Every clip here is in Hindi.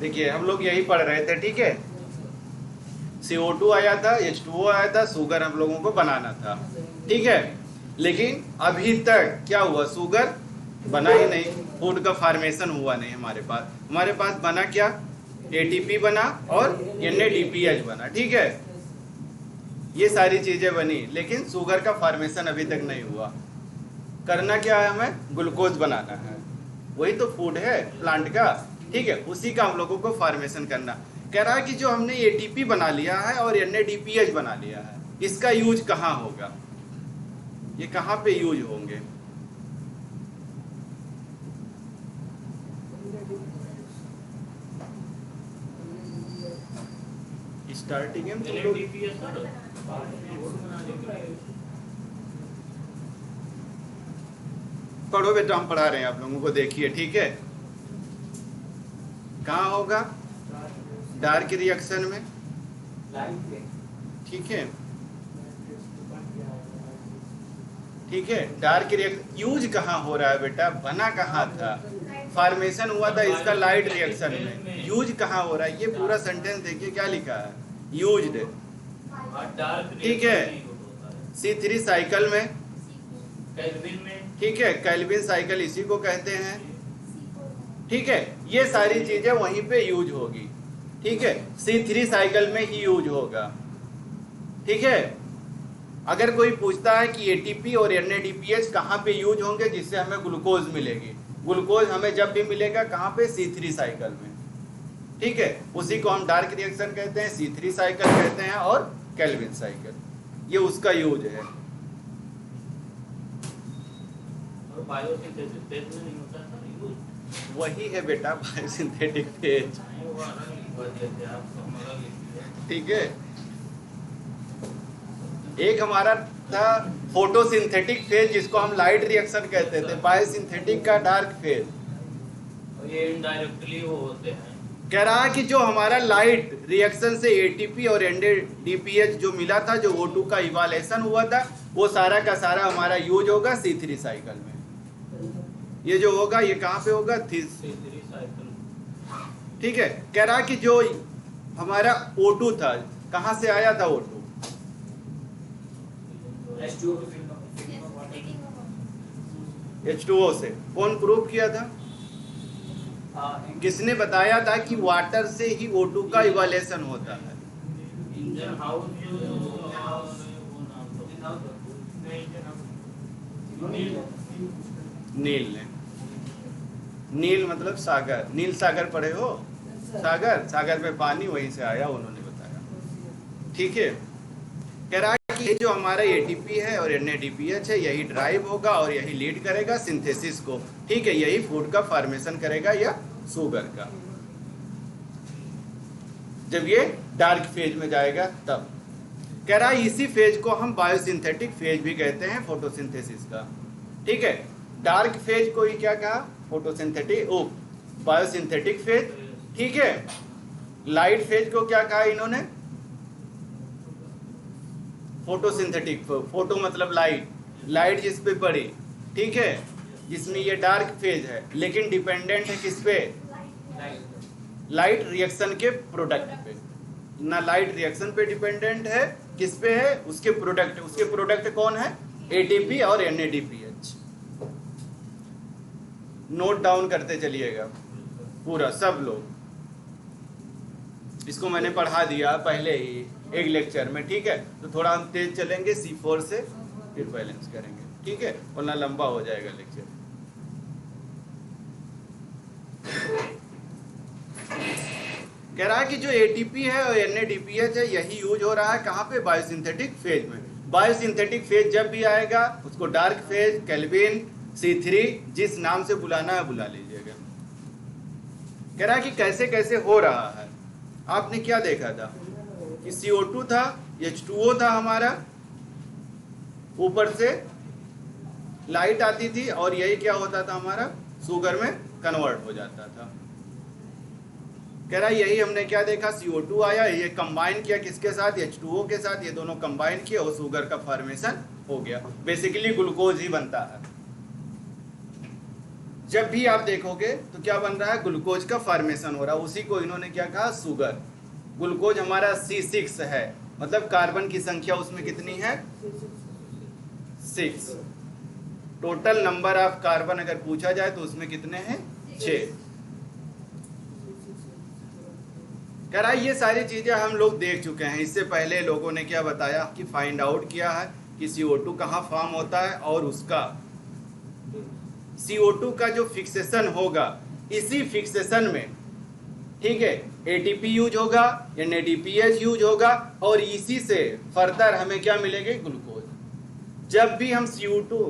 देखिए हम लोग यही पढ़ रहे थे, ठीक है। CO2 आया था, H2O आया था, शुगर हम लोगों को बनाना था, ठीक है। लेकिन अभी तक क्या हुआ, शुगर बना ही नहीं, फूड का फार्मेशन हुआ नहीं हमारे पास बना क्या, ATP बना और NADPH बना, ठीक है। ये सारी चीजें बनी, लेकिन शुगर का फार्मेशन अभी तक नहीं हुआ। करना क्या है, हमें ग्लूकोज बनाना है, वही तो फूड है प्लांट का, ठीक है। उसी का हम लोगों को फार्मेशन करना। कह रहा है कि जो हमने ATP बना लिया है और NADPH बना लिया है, इसका यूज कहाँ होगा, ये कहाँ पे यूज होंगे। स्टार्टिंग में तुम लोग पढ़ो बेटा, हम पढ़ा रहे हैं आप लोगों को, देखिए ठीक है। कहाँ होगा, डार्क रिएक्शन में, ठीक है, ठीक है। डार्क रिएक्शन यूज कहाँ हो रहा है बेटा, बना कहाँ था, फार्मेशन हुआ था इसका लाइट रिएक्शन में, यूज कहाँ हो रहा है। ये पूरा सेंटेंस देखिए क्या लिखा है, यूज्ड, ठीक है। C3 साइकिल में, ठीक है, केल्विन साइकिल इसी को कहते हैं, ठीक है। ये सारी चीजें वहीं पे यूज होगी, ठीक है, C3 साइकिल में ही यूज होगा, ठीक है। अगर कोई पूछता है कि ATP और NADPH कहाँ पे यूज होंगे जिससे हमें ग्लूकोज मिलेगी, ग्लूकोज हमें जब भी मिलेगा कहाँ पे, C3 साइकिल में, ठीक है। उसी को हम डार्क रिएक्शन कहते हैं, C3 साइकिल कहते हैं और केल्विन साइकिल, ये उसका यूज है। बायोसिंथेसिस फेज में नहीं होता है यूज, वही है बेटा बायोसिंथेटिक फेज, ठीक है। एक हमारा था फोटोसिंथेटिक फेज जिसको हम लाइट रिएक्शन कहते थे, बायोसिंथेटिक का डार्क फेज, ये इनडायरेक्टली वो होते हैं। कह रहा है कि जो हमारा लाइट रिएक्शन से ATP और NADPH जो मिला था, जो O2 का इवालेशन हुआ था, वो सारा का सारा हमारा यूज होगा C3 साइकिल में। ये जो होगा ये कहाँ पे होगा, C3 साइकिल, ठीक है। कह रहा है कि जो हमारा O2 था, कहाँ से आया था O2, H2O से। कौन प्रूव किया था, किसने बताया था कि वाटर से ही O2 का इवालेशन होता है, इंजन हाउस नील ने, नील मतलब सागर, नील सागर पढ़े हो, सागर, सागर में पानी, वहीं से आया, उन्होंने बताया, ठीक है। कह रहा है कि ये जो हमारा ATP है और NADPH है, यही ड्राइव होगा और यही लीड करेगा सिंथेसिस को, ठीक है, यही फूड का फार्मेशन करेगा या शुगर का, जब ये डार्क फेज में जाएगा तब। कह रहा है इसी फेज को हम बायोसिंथेटिक फेज भी कहते हैं, फोटोसिंथेसिस का, ठीक है। डार्क फेज को ही क्या कहा, फोटोसिंथेटिक, ओ बायोसिंथेटिक फेज, ठीक है। लाइट फेज को क्या कहा इन्होंने, फोटोसिंथेटिक, फोटो मतलब लाइट, लाइट जिस पे पड़ी, ठीक है, जिसमें ये डार्क फेज है, लेकिन डिपेंडेंट है किस पे, लाइट रिएक्शन के प्रोडक्ट पे। ना लाइट रिएक्शन पे डिपेंडेंट है, किस पे है, उसके प्रोडक्ट, उसके प्रोडक्ट कौन है, ATP और NADPH। नोट डाउन करते चलिएगा पूरा सब लोग, इसको मैंने पढ़ा दिया पहले ही एक लेक्चर में, ठीक है। तो थोड़ा हम तेज चलेंगे, C4 से फिर बैलेंस करेंगे, ठीक है, वरना लंबा हो जाएगा लेक्चर। कह रहा है कि जो ATP है और NADPH है, यही यूज हो रहा है कहाँ पे, बायोसिंथेटिक फेज में। बायोसिंथेटिक फेज जब भी आएगा उसको डार्क फेज, केल्विन, C3, जिस नाम से बुलाना है बुला लीजिएगा। कह रहा है कि कैसे कैसे हो रहा है, आपने क्या देखा था कि CO2 था, H2O था हमारा, ऊपर से लाइट आती थी और यही क्या होता था हमारा, शुगर में कन्वर्ट हो जाता था। कह रहा है यही हमने क्या देखा, CO2 आया, ये कंबाइन किया किसके साथ, H2O के साथ, ये दोनों कंबाइन किए और शुगर का फॉर्मेशन हो गया। बेसिकली ग्लूकोज ही बनता है, जब भी आप देखोगे तो क्या बन रहा है, ग्लूकोज का फॉर्मेशन हो रहा है, उसी को इन्होंने क्या कहा, शुगर। ग्लूकोज हमारा C6 है, मतलब कार्बन की संख्या उसमें कितनी है, 6। टोटल नंबर ऑफ कार्बन अगर पूछा जाए तो उसमें कितने हैं, 6। कह रहा है ये सारी चीजें हम लोग देख चुके हैं। इससे पहले लोगों ने क्या बताया कि फाइंड आउट किया है कि CO2 कहाँ फॉर्म होता है, और उसका CO2 का जो फिक्सेशन होगा, इसी फिक्सेशन में, ठीक है, ATP यूज होगा, NADPH यूज होगा, और इसी से फर्दर हमें क्या मिलेंगे, ग्लूकोज। जब भी हम CO2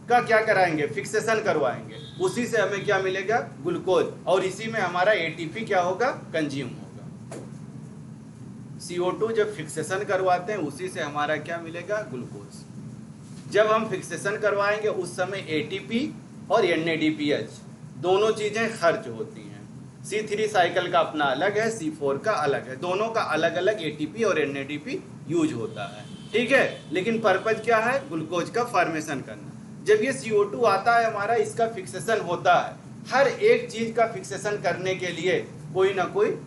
का क्या कराएंगे, फिक्सेशन करवाएंगे, उसी से हमें क्या मिलेगा, ग्लूकोज, और इसी में हमारा ATP क्या होगा, कंज्यूम होगा। CO2 जब फिक्सेशन करवाते हैं उसी से हमारा क्या मिलेगा, ग्लूकोज। जब हम फिक्सेशन करवाएंगे उस समय ATP और NADPH दोनों चीजें खर्च होती हैं। C3 साइकिल का अपना अलग है, C4 का अलग है, दोनों का अलग अलग ATP और NADP यूज होता है, ठीक है। लेकिन पर्पज क्या है, ग्लूकोज का फॉर्मेशन करना। जब ये CO2 आता है हमारा, इसका फिक्सेशन होता है, हर एक चीज का फिक्सेशन करने के लिए कोई ना कोई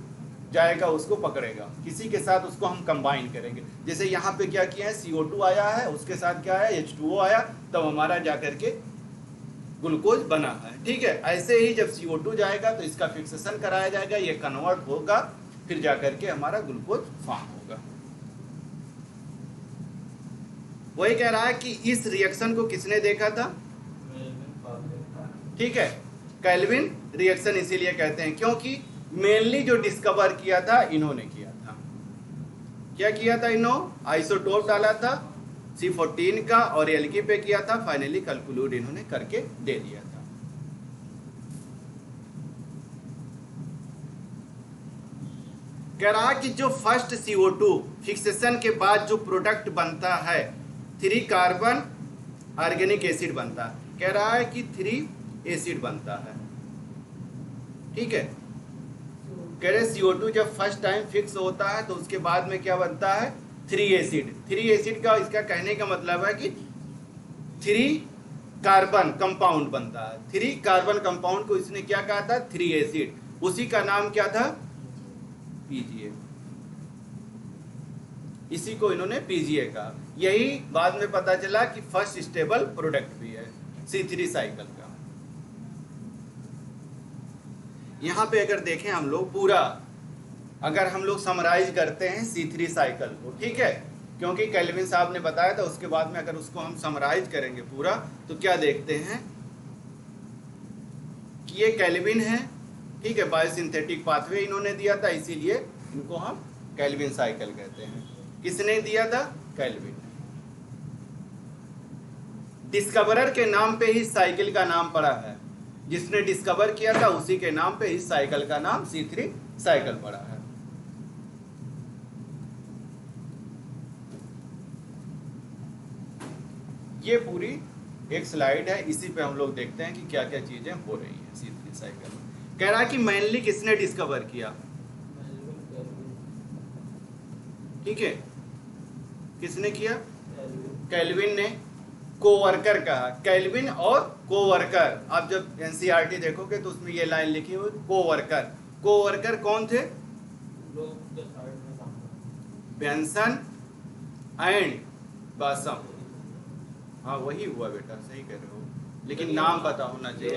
जाएगा, उसको पकड़ेगा, किसी के साथ उसको हम कंबाइन करेंगे। जैसे यहाँ पे क्या किया है, CO2 आया है, उसके साथ क्या है, H2O आया, तब हमारा जाकर के ग्लूकोज बना है, ठीक है। ऐसे ही जब CO2 जाएगा तो इसका फिक्सेशन कराया जाएगा, ये कन्वर्ट होगा, फिर जाकर के हमारा ग्लूकोज फॉर्म होगा। वही कह रहा है कि इस रिएक्शन को किसने देखा था, ठीक है, केल्विन रिएक्शन इसीलिए कहते हैं क्योंकि मेनली जो डिस्कवर किया था इन्होंने किया था। क्या किया था इन्होंने, आइसोटोप डाला था C14 का और एल्की पे किया था, फाइनली कैलकुलेट इन्होंने करके दे दिया था। कह रहा कि जो फर्स्ट CO2 फिक्सेशन के बाद जो प्रोडक्ट बनता है, 3 कार्बन ऑर्गेनिक एसिड बनता है। कह रहा है कि 3 एसिड बनता है, ठीक है। कह रहे CO2 जब फर्स्ट टाइम फिक्स होता है तो उसके बाद में क्या बनता है, 3 एसिड। 3 एसिड का इसका कहने का मतलब है कि 3 कार्बन कंपाउंड बनता है। 3 कार्बन कंपाउंड को इसने क्या कहा था, 3 एसिड, उसी का नाम क्या था, PGA। इसी को इन्होंने PGA कहा। यही बाद में पता चला कि फर्स्ट स्टेबल प्रोडक्ट भी है C3 साइकिल का। यहां पे अगर देखें हम लोग पूरा, अगर हम लोग समराइज करते हैं C3 साइकिल को, ठीक है, क्योंकि केल्विन साहब ने बताया था, उसके बाद में अगर उसको हम समराइज करेंगे पूरा, तो क्या देखते हैं कि ये केल्विन है, ठीक है, बायोसिंथेटिक पाथवे इन्होंने दिया था, इसीलिए इनको हम केल्विन साइकिल कहते हैं। किसने दिया था, केल्विन। डिस्कवरर के नाम पे ही साइकिल का नाम पड़ा है, जिसने डिस्कवर किया था उसी के नाम पे इस साइकिल का नाम C3 साइकिल पड़ा है। ये पूरी एक स्लाइड है, इसी पे हम लोग देखते हैं कि क्या क्या चीजें हो रही है C3 साइकिल में। कह रहा है कि मेनली किसने डिस्कवर किया, ठीक है, किसने किया, केल्विन ने। कोवर्कर कहा, केल्विन और कोवर्कर। आप जब NCERT देखोगे तो उसमें ये लाइन लिखी हुई, कोवर्कर। कोवर्कर कौन थे, बेंसन एंड बासम। हाँ वही हुआ बेटा, सही कह रहे हो, लेकिन नाम पता होना चाहिए,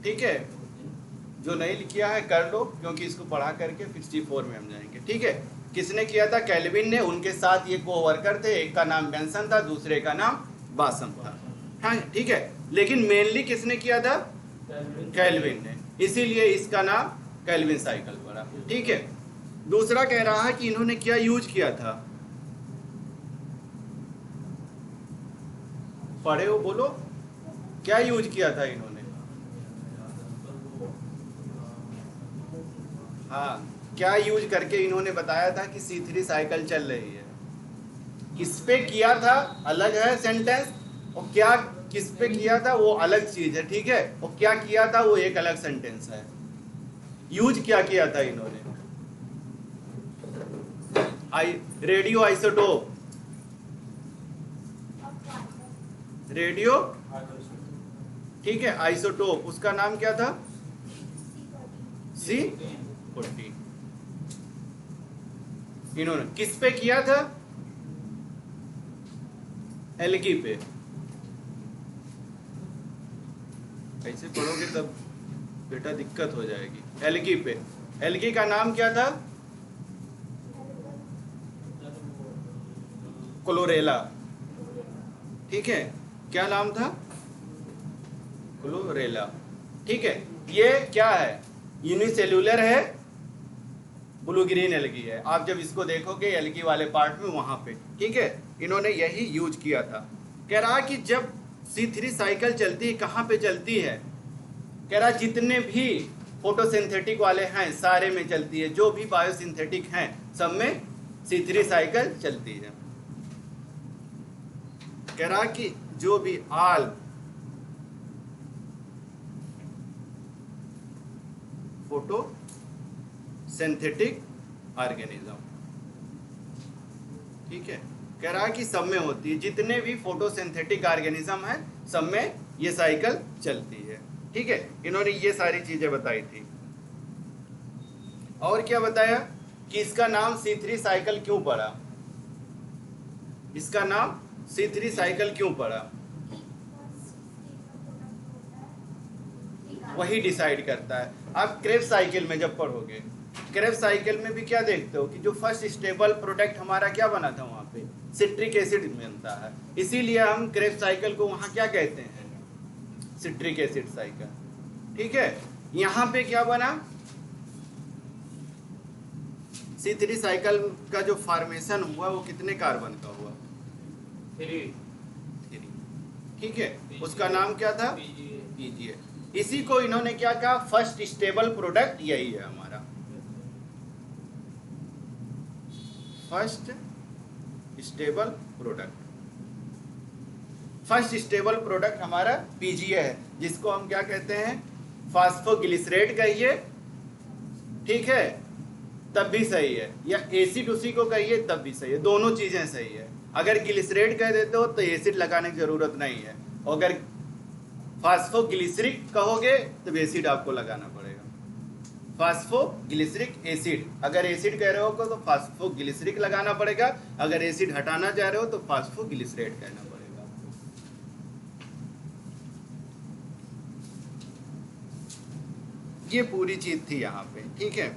ठीक है। जो नहीं किया है कर लो, क्योंकि इसको पढ़ा करके 64 में हम जाएंगे, ठीक है। किसने किया था, केल्विन ने। उनके साथ ये कोवर्कर थे, एक का नाम बेंसन था, दूसरे का नाम बासम था, हाँ ठीक है। लेकिन मेनली किसने किया था, केल्विन ने, इसीलिए इसका नाम केल्विन साइकिल पड़ा, ठीक है। दूसरा कह रहा है कि इन्होंने क्या यूज किया था, पढ़े हो, बोलो क्या यूज किया था इन्होंने, हाँ क्या यूज करके इन्होंने बताया था कि C3 साइकिल चल रही है। किस पे किया था अलग है सेंटेंस, और क्या किस पे किया था वो अलग चीज है, ठीक है। और क्या किया था वो एक अलग सेंटेंस है। यूज क्या किया था इन्होंने, रेडियो आइसोटोप, रेडियो, ठीक है। आइसोटोप उसका नाम क्या था? C40। इन्होंने किस पे किया था? एल्गी पे। ऐसे पढ़ोगे तब बेटा दिक्कत हो जाएगी। एल्गी पे। एल्गी का नाम क्या था? क्लोरेला। ठीक है, क्या नाम था? क्लोरेला। ठीक है, ये क्या है? यूनिसेल्यूलर है, ब्लू ग्रीन एल्गी है। आप जब इसको देखोगे एल्गी वाले पार्ट में वहां पे, ठीक है, इन्होंने यही यूज किया था। कह रहा कि जब C3 साइकिल चलती है, कहाँ पे चलती है? कह रहा जितने भी फोटोसिंथेटिक वाले हैं सारे में चलती है, जो भी बायोसिंथेटिक हैं सब में C3 साइकिल चलती है। कह रहा कि जो भी ऑल फोटो सिंथेटिक ऑर्गेनिज्म, ठीक है, कह रहा है कि सब में होती है, जितने भी फोटोसिंथेटिक ऑर्गेनिज्म है सब में ये साइकिल चलती है। ठीक है, इन्होंने ये सारी चीजें बताई थी। और क्या बताया कि इसका नाम C3 साइकिल क्यों पड़ा? इसका नाम C3 साइकिल क्यों पड़ा? वही डिसाइड करता है। आप क्रेब्स साइकिल में जब पढ़ोगे, क्रेब्स साइकिल में भी क्या देखते हो कि जो फर्स्ट स्टेबल प्रोडक्ट हमारा क्या बना था, वहां पे सिट्रिक एसिड बनता है। इसीलिए हम क्रेब्स साइकिल को वहां क्या कहते हैं? Citric acid cycle. ठीक है, यहां पे क्या बना? C3 साइकिल का जो फॉर्मेशन हुआ वो कितने कार्बन का हुआ? 3। ठीक है, उसका नाम क्या था? PGA। इसी को इन्होंने क्या कहा? फर्स्ट स्टेबल प्रोडक्ट यही है हमारा, first stable product. First stable product हमारा PGA है, जिसको हम क्या कहते हैं? फास्फोग्लिसरेट कहिए, ठीक है, तब भी सही है, या एसिड उसी को कहिए तब भी सही है, दोनों चीजें सही है। अगर ग्लिसरेट कह देते हो तो एसिड लगाने की जरूरत नहीं है, अगर फास्फोग्लिसरिक कहोगे तो एसिड आपको लगाना पड़ेगा। फास्फोग्लिसरिक एसिड, अगर एसिड कह रहे हो तो फास्फोग्लिसरिक लगाना पड़ेगा, अगर एसिड हटाना चाह रहे हो तो फास्फोग्लिसरेट कहना पड़ेगा। ये पूरी चीज थी यहाँ पे, ठीक है।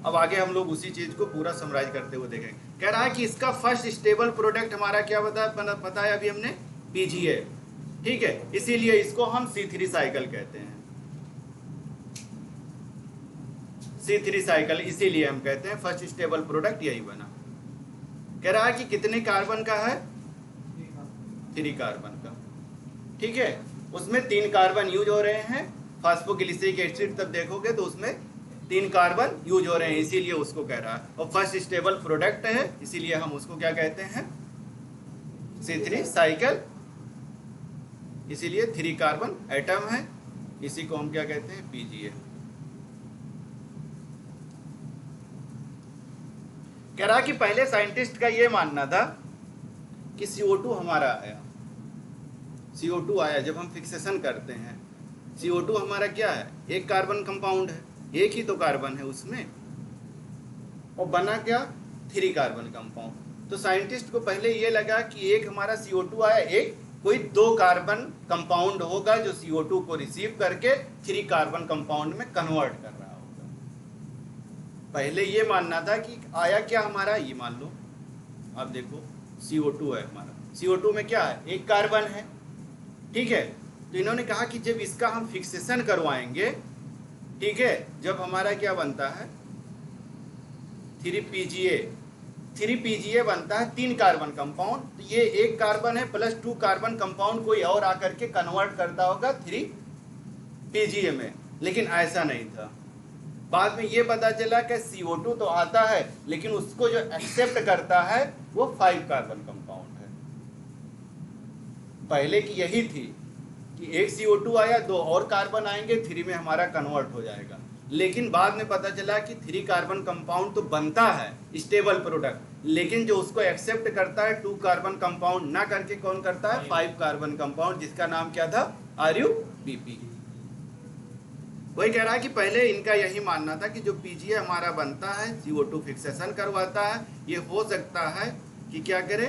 अब आगे हम लोग उसी चीज को पूरा समराइज करते हुए देखेंगे। कह रहा है कि इसका फर्स्ट स्टेबल प्रोडक्ट हमारा क्या बताया अभी हमने? PGA। ठीक है, इसीलिए इसको हम C3 साइकिल कहते हैं। C3 साइकिल इसीलिए हम कहते हैं, फर्स्ट स्टेबल प्रोडक्ट यही बना। कह रहा है कि कितने कार्बन का है? 3 कार्बन का। ठीक है, उसमें 3 कार्बन यूज हो रहे हैं। फास्फोग्लिसरिक एसिड तब देखोगे तो उसमें 3 कार्बन यूज हो रहे हैं, इसीलिए उसको कह रहा है। और फर्स्ट स्टेबल प्रोडक्ट है, इसीलिए हम उसको क्या कहते हैं? C3 cycle. इसीलिए 3 कार्बन एटम है, इसी को हम क्या कहते हैं? PGA। कह रहा कि पहले साइंटिस्ट का ये मानना था कि CO2 हमारा आया, CO2 आया जब हम फिक्सेशन करते हैं। CO2 हमारा क्या है? एक कार्बन कंपाउंड है, एक ही तो कार्बन है उसमें, और बना क्या? 3 कार्बन कंपाउंड। तो साइंटिस्ट को पहले ये लगा कि एक हमारा CO2 आया, एक कोई 2 कार्बन कंपाउंड होगा जो CO2 को रिसीव करके 3 कार्बन कंपाउंड में कन्वर्ट कर रहा होगा। पहले ये मानना था कि आया क्या हमारा, ये मान लो, अब देखो CO2 है हमारा, CO2 में क्या है? एक कार्बन है, ठीक है। तो इन्होंने कहा कि जब इसका हम फिक्सेशन करवाएंगे, ठीक है, जब हमारा क्या बनता है? 3 PGA बनता है, 3 कार्बन कंपाउंड। तो ये एक कार्बन है प्लस 2 कार्बन कंपाउंड कोई और आकर के कन्वर्ट करता होगा 3 PGA में, लेकिन ऐसा नहीं था। बाद में ये पता चला कि CO2 तो आता है, लेकिन उसको जो एक्सेप्ट करता है वो 5 कार्बन कंपाउंड है। पहले की यही थी कि एक CO2 आया, 2 और कार्बन आएंगे, 3 में हमारा कन्वर्ट हो जाएगा। लेकिन बाद में पता चला कि 3 कार्बन कंपाउंड तो बनता है स्टेबल प्रोडक्ट, लेकिन जो उसको एक्सेप्ट करता है 2 कार्बन कंपाउंड ना करके कौन करता है 5 कार्बन कंपाउंड, जिसका नाम क्या था RUBP। वही कह रहा है कि पहले इनका यही मानना था कि जो पीजीए हमारा बनता है CO2 फिक्सेशन करवाता है, ये हो सकता है कि क्या करे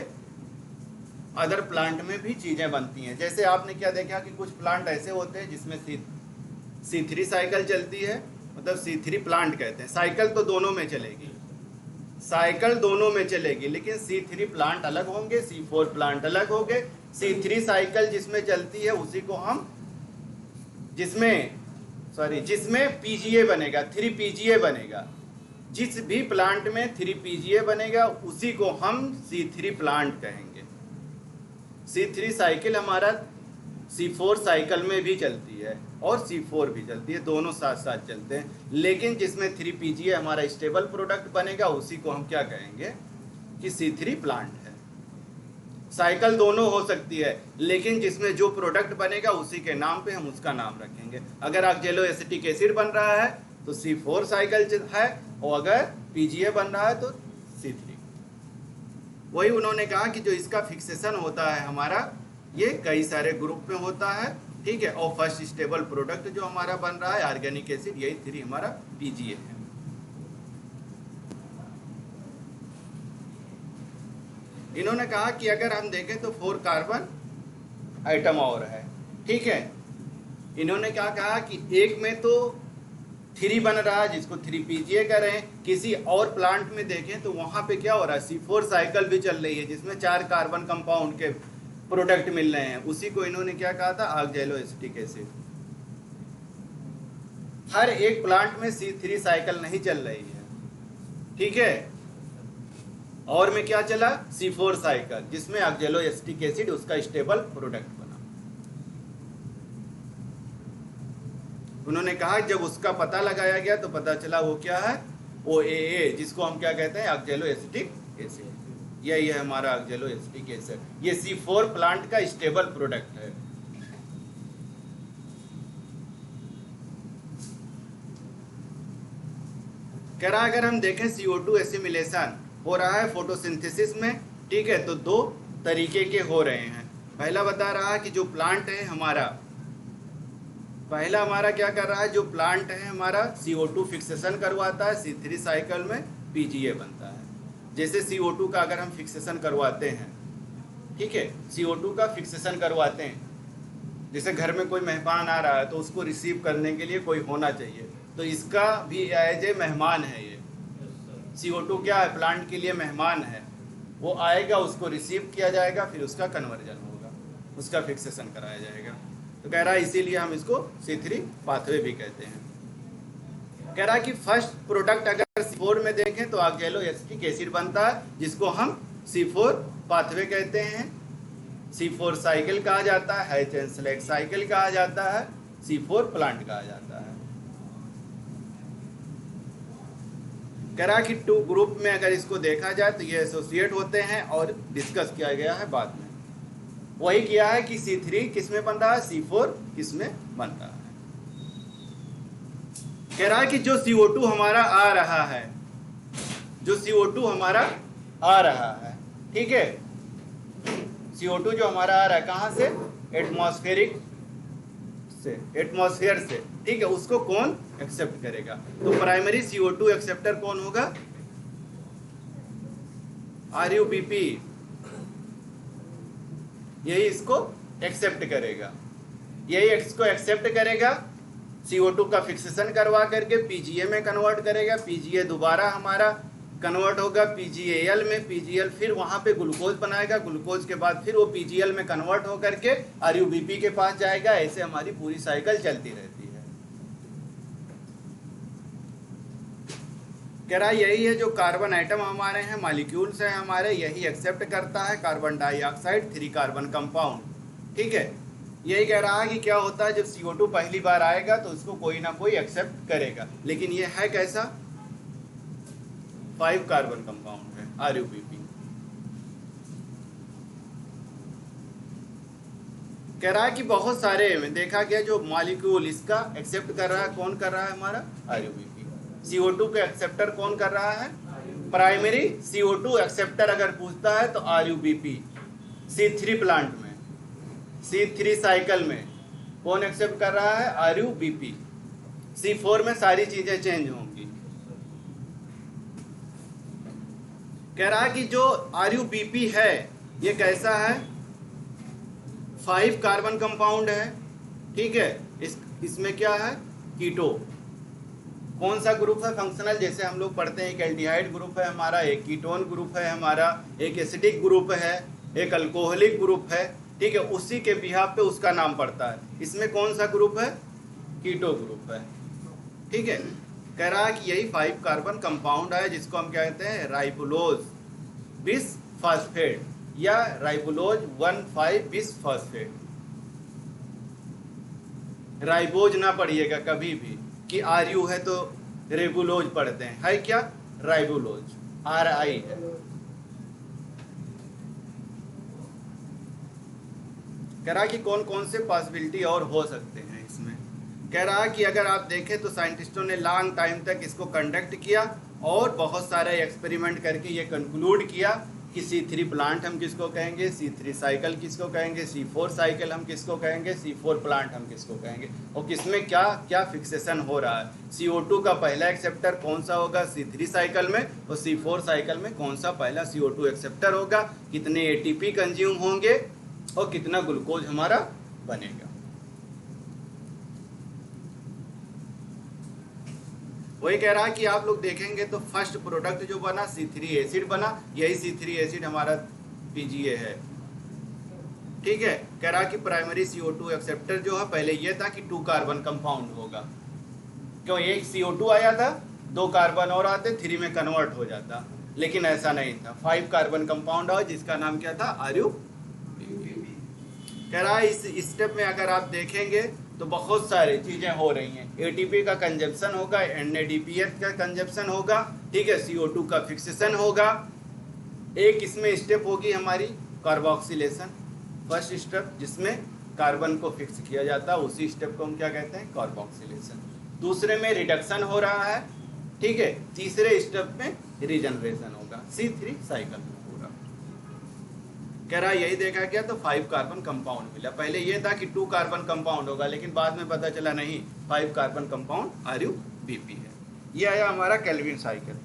अदर प्लांट में भी चीजें बनती हैं। जैसे आपने क्या देखा कि कुछ प्लांट ऐसे होते हैं जिसमें C3 साइकिल चलती है, मतलब C3 प्लांट कहते हैं। साइकिल तो दोनों में चलेगी, साइकिल दोनों में चलेगी, लेकिन C3 प्लांट अलग होंगे, C4 प्लांट अलग होंगे। C3 साइकिल जिसमें चलती है उसी को हम जिसमें पीजीए बनेगा, 3 पीजीए बनेगा, जिस भी प्लांट में 3 पीजीए बनेगा उसी को हम C3 प्लांट कहेंगे। C3 साइकिल हमारा C4 साइकिल में भी चलती है और C4 भी चलती है, दोनों साथ साथ चलते हैं, लेकिन जिसमें 3 पीजीए हमारा स्टेबल प्रोडक्ट बनेगा उसी को हम क्या कहेंगे कि C3 प्लांट है। साइकिल दोनों हो सकती है, लेकिन जिसमें जो प्रोडक्ट बनेगा उसी के नाम पे हम उसका नाम रखेंगे। अगर ऑक्जेलो एसिटिक एसिड बन रहा है तो C4 साइकिल है, और अगर पीजीए बन रहा है तो C3। वही उन्होंने कहा कि जो इसका फिक्सेशन होता है हमारा ये कई सारे ग्रुप में होता है, ठीक है, और फर्स्ट स्टेबल प्रोडक्ट जो हमारा बन रहा है ऑर्गेनिक एसिड, यही 3 हमारा पीजीए है। इन्होंने कहा कि अगर हम देखें तो 4 कार्बन आइटम और है, ठीक है। इन्होंने क्या कहा कि एक में तो 3 बन रहा है जिसको 3 पीजीए कर रहे हैं, किसी और प्लांट में देखें तो वहां पे क्या हो रहा है C4 साइकिल भी चल रही है जिसमें 4 कार्बन कंपाउंड के प्रोडक्ट मिल रहे हैं, उसी को इन्होंने क्या कहा था ऑक्जेलो एसिटिक एसिड। हर एक प्लांट में C3 साइकिल नहीं चल रही है, ठीक है, और में क्या चला C4 साइकिल जिसमें ऑक्जेलो एसिटिक एसिड उसका स्टेबल प्रोडक्ट बना। उन्होंने कहा जब उसका पता लगाया गया तो पता चला वो क्या है OAA, जिसको हम क्या कहते हैं ऑक्जेलो एसिटिक एसिड। यही है हमारा ऑक्जेलो एसिटिक एसिड, ये C4 प्लांट का स्टेबल प्रोडक्ट है। कह रहा अगर हम देखें CO2 एसिमिलेशन हो रहा है फोटोसिंथेसिस में, ठीक है, तो 2 तरीके के हो रहे हैं। पहला बता रहा है कि जो प्लांट है हमारा, पहला हमारा क्या कर रहा है, जो प्लांट है हमारा CO2 फिक्सेशन करवाता है, C3 साइकिल में पीजीए बनता है। जैसे CO2 का अगर हम फिक्सेशन करवाते हैं, ठीक है, CO2 का फिक्सेशन करवाते हैं, जैसे घर में कोई मेहमान आ रहा है तो उसको रिसीव करने के लिए कोई होना चाहिए, तो इसका भी एज ए मेहमान है ये। CO2 क्या है, प्लांट के लिए मेहमान है, वो आएगा, उसको रिसीव किया जाएगा, फिर उसका कन्वर्जन होगा, उसका फिक्सेशन कराया जाएगा। तो कह रहा है इसीलिए हम इसको C3 पाथवे भी कहते हैं। कह रहा है कि फर्स्ट प्रोडक्ट अगर C4 में देखें तो ऑक्जेलो एसिटिक एसिड बनता है जिसको हम C4 पाथवे कहते हैं। C4 साइकिल कहा जाता है, हाइचेंसलेक साइकिल कहा जाता है, C4 प्लांट कहा जाता है। कह रहा कि 2 ग्रुप में अगर इसको देखा जाए तो ये एसोसिएट होते हैं और डिस्कस किया गया है बाद में। वही किया है कि C3 किस में बन रहा है, C4 किस में बन रहा है। कह रहा है कि जो CO2 हमारा आ रहा है, जो CO2 हमारा आ रहा है, ठीक है, CO2 जो हमारा आ रहा है कहाँ से, एटमॉस्फेरिक से, एटमॉस्फेयर से, ठीक है, उसको कौन एक्सेप्ट करेगा। तो प्राइमरी CO2 एक्सेप्टर कौन होगा, RUBP, यही इसको एक्सेप्ट करेगा, यही इसको एक्सेप्ट करेगा, CO2 का फिक्सेशन करवा करके PGA में कन्वर्ट करेगा, PGA दोबारा हमारा कन्वर्ट होगा PGAL में, PGL फिर वहां पे ग्लूकोज बनाएगा, ग्लूकोज के बाद फिर वो PGL में कन्वर्ट होकर के RUBP के पास जाएगा। ऐसे हमारी पूरी साइकिल चलती रहती है। कह रहा यही है जो कार्बन आइटम हमारे हैं, मॉलिक्यूल्स हैं हमारे, यही एक्सेप्ट करता है कार्बन डाइऑक्साइड 3 कार्बन कंपाउंड, ठीक है। यही कह रहा है कि क्या होता है जब CO2 पहली बार आएगा तो उसको कोई ना कोई एक्सेप्ट करेगा, लेकिन ये है कैसा, 5 कार्बन कंपाउंड है RUBP। कह रहा है कि बहुत सारे में देखा गया जो मॉलिक्यूल इसका एक्सेप्ट कर रहा है, कौन कर रहा है हमारा RUBP। CO2 का एक्सेप्टर कौन कर रहा है प्राइमरी CO2 एक्सेप्टर अगर पूछता है तो RUBP। C3 प्लांट में, C3 साइकिल में कौन एक्सेप्ट कर रहा है? RUBP। C4 में सारी चीजें चेंज होंगी। कह रहा है कि जो RUBP है ये कैसा है? 5 कार्बन कंपाउंड है, ठीक है। इसमें क्या है? कीटो। कौन सा ग्रुप है? फंक्शनल। जैसे हम लोग पढ़ते हैं एक एल्डिहाइड ग्रुप है हमारा, एक कीटोन ग्रुप है हमारा, एक एसिडिक ग्रुप है, एक अल्कोहलिक ग्रुप है, ठीक है। उसी के बिहाफ पे उसका नाम पड़ता है। इसमें कौन सा ग्रुप है? कीटो ग्रुप है, ठीक है। कह रहा है कि यही 5 कार्बन कंपाउंड है जिसको हम क्या कहते हैं? राइबोलोज बिस फास्फेट या राइबोलोज 1,5 बिस फास्फेट। राइबोज ना पढ़िएगा कभी भी कि RU है तो रेबुलोज पढ़ते हैं, है क्या? राइबोलोज, RI है। कह रहा कि कौन कौन से पॉसिबिलिटी और हो सकते हैं इसमें। कह रहा कि अगर आप देखें तो साइंटिस्टों ने लॉन्ग टाइम तक इसको कंडक्ट किया और बहुत सारे एक्सपेरिमेंट करके ये कंक्लूड किया कि C3 प्लांट हम किसको कहेंगे, C3 साइकिल किसको कहेंगे, C4 साइकिल हम किसको कहेंगे, C4 प्लांट हम किसको कहेंगे, और किसमें क्या क्या फिक्सेशन हो रहा है। CO2 का पहला एक्सेप्टर कौन सा होगा? C3 साइकिल में, और C4 साइकिल में कौन सा पहला CO2 एक्सेप्टर होगा, कितने ATP कंज्यूम होंगे और कितना ग्लूकोज हमारा बनेगा। वही कह रहा है कि आप लोग देखेंगे तो फर्स्ट प्रोडक्ट जो बना C3 एसिड बना, यही C3 एसिड हमारा PGA है, ठीक है। कह रहा कि प्राइमरी CO2 एक्सेप्टर जो है पहले ये था कि 2 कार्बन कंपाउंड होगा, क्यों? एक CO2 आया था, 2 कार्बन और आते, 3 में कन्वर्ट हो जाता, लेकिन ऐसा नहीं था। 5 कार्बन कंपाउंड है जिसका नाम क्या था? RUBP। कह रहा है इस स्टेप में अगर आप देखेंगे तो बहुत सारी चीजें हो रही हैं। ATP का कंजप्शन होगा, NADPH का कंजप्शन होगा, ठीक है। CO2 का फिक्सेशन होगा। एक इसमें स्टेप होगी हमारी कार्बोक्सिलेशन, फर्स्ट स्टेप जिसमें कार्बन को फिक्स किया जाता है, उसी स्टेप को हम क्या कहते हैं? कार्बोक्सिलेशन। दूसरे में रिडक्शन हो रहा है, ठीक है। तीसरे स्टेप में रीजनरेशन होगा। C3 साइकिल पूरा कह रहा है यही देखा गया तो 5 कार्बन कंपाउंड मिला। पहले ये था कि 2 कार्बन कंपाउंड होगा, लेकिन बाद में पता चला नहीं, 5 कार्बन कंपाउंड RUBP है। ये आया हमारा केल्विन साइकिल।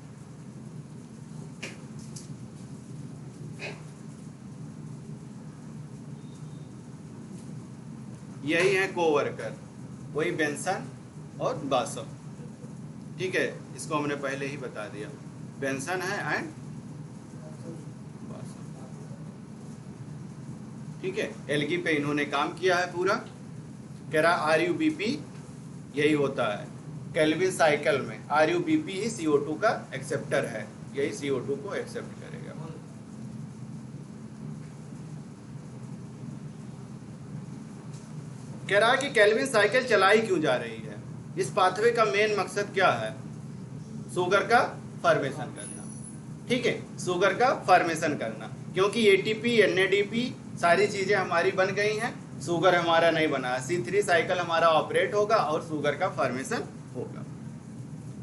यही है कोवर्कर, वही बेंसन और बासव, ठीक है। इसको हमने पहले ही बता दिया, बेंसन है एंड ठीक है। एल्गी पे इन्होंने काम किया है पूरा। कह रहा RUBP यही होता है केल्विन साइकिल में, RUBP ही CO2 का एक्सेप्टर है, यही CO2 को एक्सेप्ट करेगा। कह रहा है कि केल्विन साइकिल चलाई क्यों जा रही है? इस पाथवे का मेन मकसद क्या है? शुगर का फॉर्मेशन करना, ठीक है। शुगर का फॉर्मेशन करना, क्योंकि ATP NADP सारी चीजें हमारी बन गई हैं, शुगर हमारा नहीं बना। C3 साइकिल हमारा ऑपरेट होगा और शुगर का फॉर्मेशन होगा।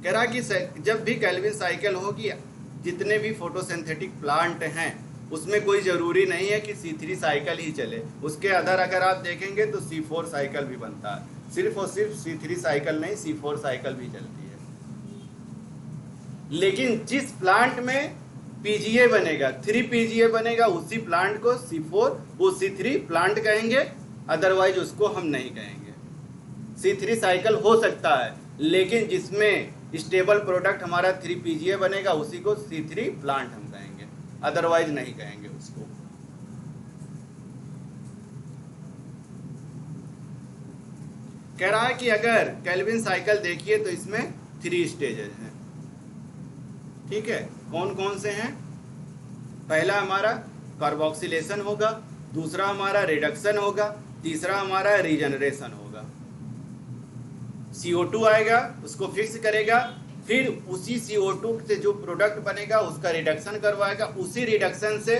कह रहा कि जब भी केल्विन साइकिल होगी, जितने भी फोटोसिंथेटिक प्लांट हैं उसमें कोई ज़रूरी नहीं है कि C3 साइकिल ही चले, उसके अदर अगर आप देखेंगे तो C4 साइकिल भी बनता है। सिर्फ और सिर्फ C3 साइकिल नहीं, C4 साइकिल भी चलती है। लेकिन जिस प्लांट में PGA बनेगा, 3 PGA बनेगा, उसी प्लांट को C4 वो C3 प्लांट कहेंगे, अदरवाइज उसको हम नहीं कहेंगे। C3 साइकिल हो सकता है, लेकिन जिसमें स्टेबल प्रोडक्ट हमारा 3 PGA बनेगा उसी को C3 प्लांट हम कहेंगे, अदरवाइज नहीं कहेंगे उसको। कह रहा है कि अगर केल्विन साइकिल देखिए तो इसमें 3 स्टेजेस हैं, ठीक है। कौन कौन से हैं? पहला हमारा कार्बोक्सिलेशन होगा, दूसरा हमारा रिडक्शन होगा, तीसरा हमारा रीजनरेशन होगा। CO2 आएगा, उसको फिक्स करेगा, फिर उसी CO2 से जो प्रोडक्ट बनेगा उसका रिडक्शन करवाएगा, उसी रिडक्शन से,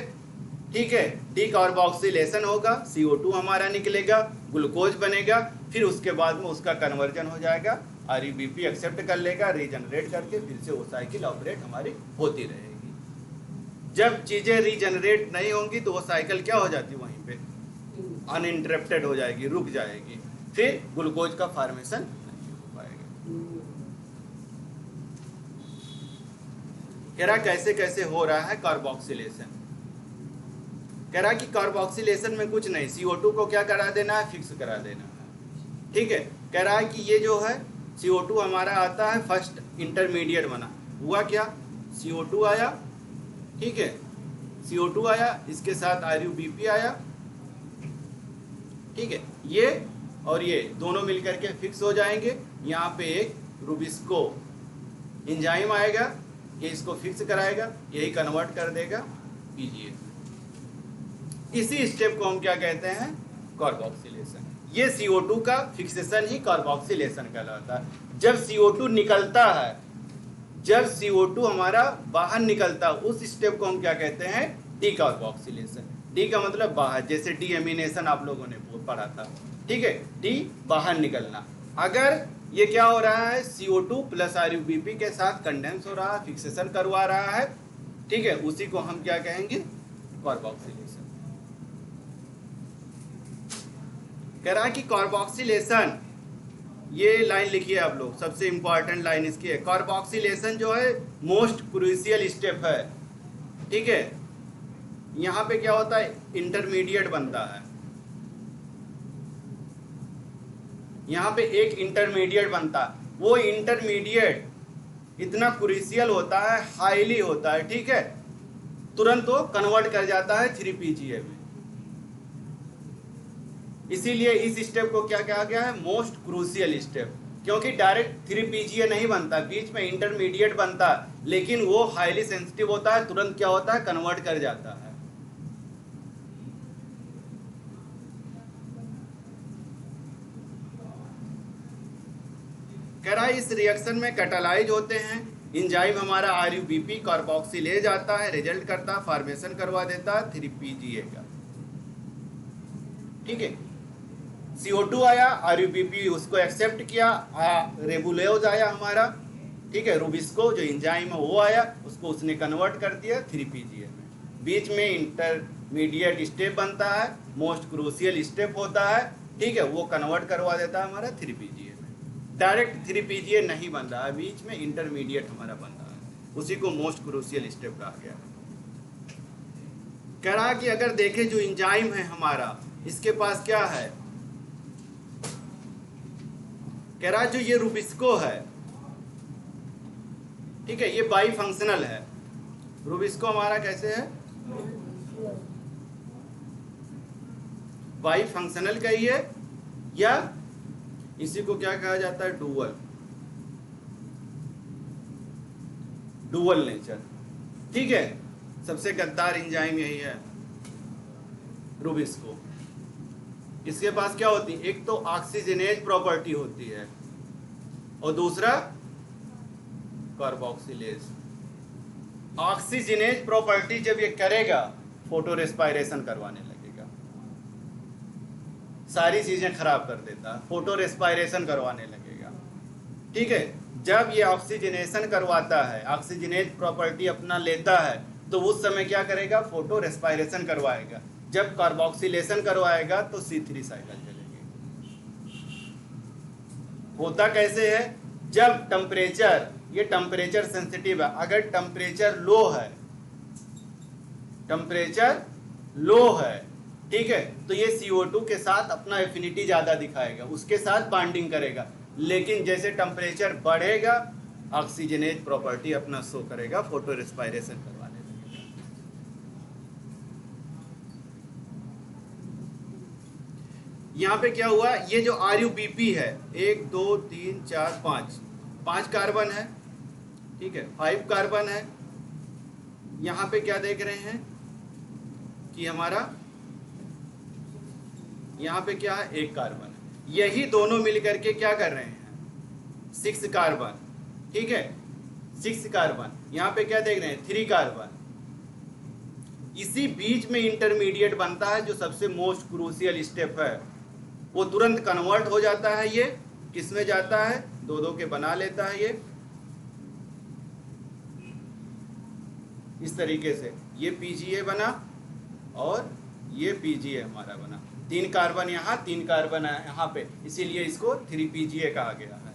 ठीक है, डीकार्बोक्सिलेशन होगा, CO2 हमारा निकलेगा, ग्लूकोज बनेगा, फिर उसके बाद में उसका कन्वर्जन हो जाएगा, RUBP एक्सेप्ट कर लेगा, रीजनरेट करके फिर से वो साइकिल ऑपरेट हमारी होती रहेगी। जब चीजें रीजनरेट नहीं होंगी तो वो साइकिल क्या हो जाती है, वहीं पे अनइंटरप्टेड हो जाएगी, रुक जाएगी, फिर ग्लूकोज का फॉर्मेशन नहीं हो पाएगा। कह रहा कैसे कैसे हो रहा है कार्बोक्सिलेशन। कह रहा कि कार्बोक्सिलेशन में कुछ नहीं, CO2 को क्या करा देना है, फिक्स करा देना है। ठीक है, कह रहा है कि ये जो है CO2 हमारा आता है फर्स्ट इंटरमीडिएट बना हुआ, क्या CO2 आया, ठीक है, CO2 आया, इसके साथ RUBP आया, ठीक है, ये और ये दोनों मिलकर के फिक्स हो जाएंगे। यहाँ पे एक रुबिस्को एंजाइम आएगा, ये इसको फिक्स कराएगा, यही कन्वर्ट कर देगा PGA। इसी स्टेप को हम क्या कहते हैं, कार्बोक्सिलेशन। ये CO2 का फिक्सेशन ही कार्बोक्सिलेशन कहलाता है। जब CO2 निकलता है, जब CO2 हमारा बाहर निकलता है, उस स्टेप को हम क्या कहते हैं, डीकार्बोक्सिलेशन। डी का मतलब बाहर, जैसे डीएमिनेशन आप लोगों ने पढ़ा था, ठीक है, डी बाहर निकलना। अगर ये क्या हो रहा है, CO2 प्लस RUBP के साथ कंडेंस हो रहा है, फिक्सेशन करवा रहा है, ठीक है, उसी को हम क्या कहेंगे, कार्बोक्सिलेशन। कह रहा है कि कार्बोक्सिलेशन, ये लाइन लिखिए आप लोग, सबसे इंपॉर्टेंट लाइन इसकी है, कार्बोक्सिलेशन जो है मोस्ट क्रूशियल स्टेप है, ठीक है। यहाँ पे क्या होता है, इंटरमीडिएट बनता है, यहाँ पे एक इंटरमीडिएट बनता है, वो इंटरमीडिएट इतना क्रूशियल होता है, हाईली होता है, ठीक है, तुरंत वो कन्वर्ट कर जाता है 3PGA में। इसीलिए इस स्टेप को क्या कहा गया है, मोस्ट क्रूशियल स्टेप, क्योंकि डायरेक्ट 3PGA नहीं बनता, बीच में इंटरमीडिएट बनता है, लेकिन वो हाईली सेंसिटिव होता है, तुरंत क्या होता है, कन्वर्ट कर जाता है। कह रहा है इस रिएक्शन में कैटालाइज होते हैं एंजाइम हमारा RUBP, कार्बोक्सिलेज आता है, रिजल्ट करता है, फॉर्मेशन करवा देता है 3PGA का, ठीक है। CO2 आया, RUBP उसको एक्सेप्ट किया, रेबुलेज आया हमारा, ठीक है, रुबिस्को जो एंजाइम है वो आया, उसको उसने कन्वर्ट कर दिया 3PGA में। बीच में इंटरमीडिएट स्टेप बनता है, मोस्ट क्रूशियल स्टेप होता है, ठीक है, वो कन्वर्ट करवा देता है हमारा 3PGA में। डायरेक्ट 3PGA नहीं बन रहा है, बीच में इंटरमीडिएट हमारा बन रहा है, उसी को मोस्ट क्रूशियल स्टेप कहा गया है। कह रहा कि अगर देखें जो एंजाइम है हमारा, इसके पास क्या है, कह रहा जो ये रुबिस्को है, ठीक है, ये बाई फंक्शनल है। रुबिस्को हमारा कैसे है, बाई फंक्शनल कहिए, या इसी को क्या कहा जाता है, डुअल नेचर, ठीक है। सबसे गद्दार एंजाइम यही है, रुबिस्को। इसके पास क्या होती है, एक तो ऑक्सीजनेज प्रॉपर्टी होती है और दूसरा कार्बोक्सिलेज। ऑक्सीजनेज प्रॉपर्टी जब ये करेगा, फोटो रेस्पायरेशन करवाने लगेगा, सारी चीजें खराब कर देता है, फोटो रेस्पायरेशन करवाने लगेगा, ठीक है। जब ये ऑक्सीजनेशन करवाता है, ऑक्सीजनेज प्रॉपर्टी अपना लेता है, तो उस समय क्या करेगा, फोटो रेस्पायरेशन करवाएगा। जब कार्बोक्सिलेशन करवाएगा तो C3 साइकिल चलेगी। होता कैसे है, जब टेम्परेचर, ये टेम्परेचर सेंसिटिव है, अगर टेम्परेचर लो है, टेम्परेचर लो है, ठीक है, तो ये CO2 के साथ अपना एफिनिटी ज्यादा दिखाएगा, उसके साथ बॉन्डिंग करेगा। लेकिन जैसे टेम्परेचर बढ़ेगा, ऑक्सीजनेज प्रॉपर्टी अपना शो करेगा, फोटो रेस्पायरेशन करवाने लगेगा। यहाँ पे क्या हुआ, ये जो RUBP है, 1 2 3 4 5 कार्बन है, ठीक है, 5 कार्बन है। यहाँ पे क्या देख रहे हैं कि हमारा यहाँ पे क्या है, 1 कार्बन है। यही दोनों मिलकर के क्या कर रहे हैं, 6 कार्बन, ठीक है, 6 कार्बन। यहाँ पे क्या देख रहे हैं, 3 कार्बन। इसी बीच में इंटरमीडिएट बनता है, जो सबसे मोस्ट क्रूशियल स्टेप है, वो तुरंत कन्वर्ट हो जाता है। ये किस में जाता है, 2 2 के बना लेता है ये, इस तरीके से ये PGA बना और ये PGA हमारा बना, 3 कार्बन यहाँ 3 कार्बन यहाँ पे, इसीलिए इसको 3PGA कहा गया है।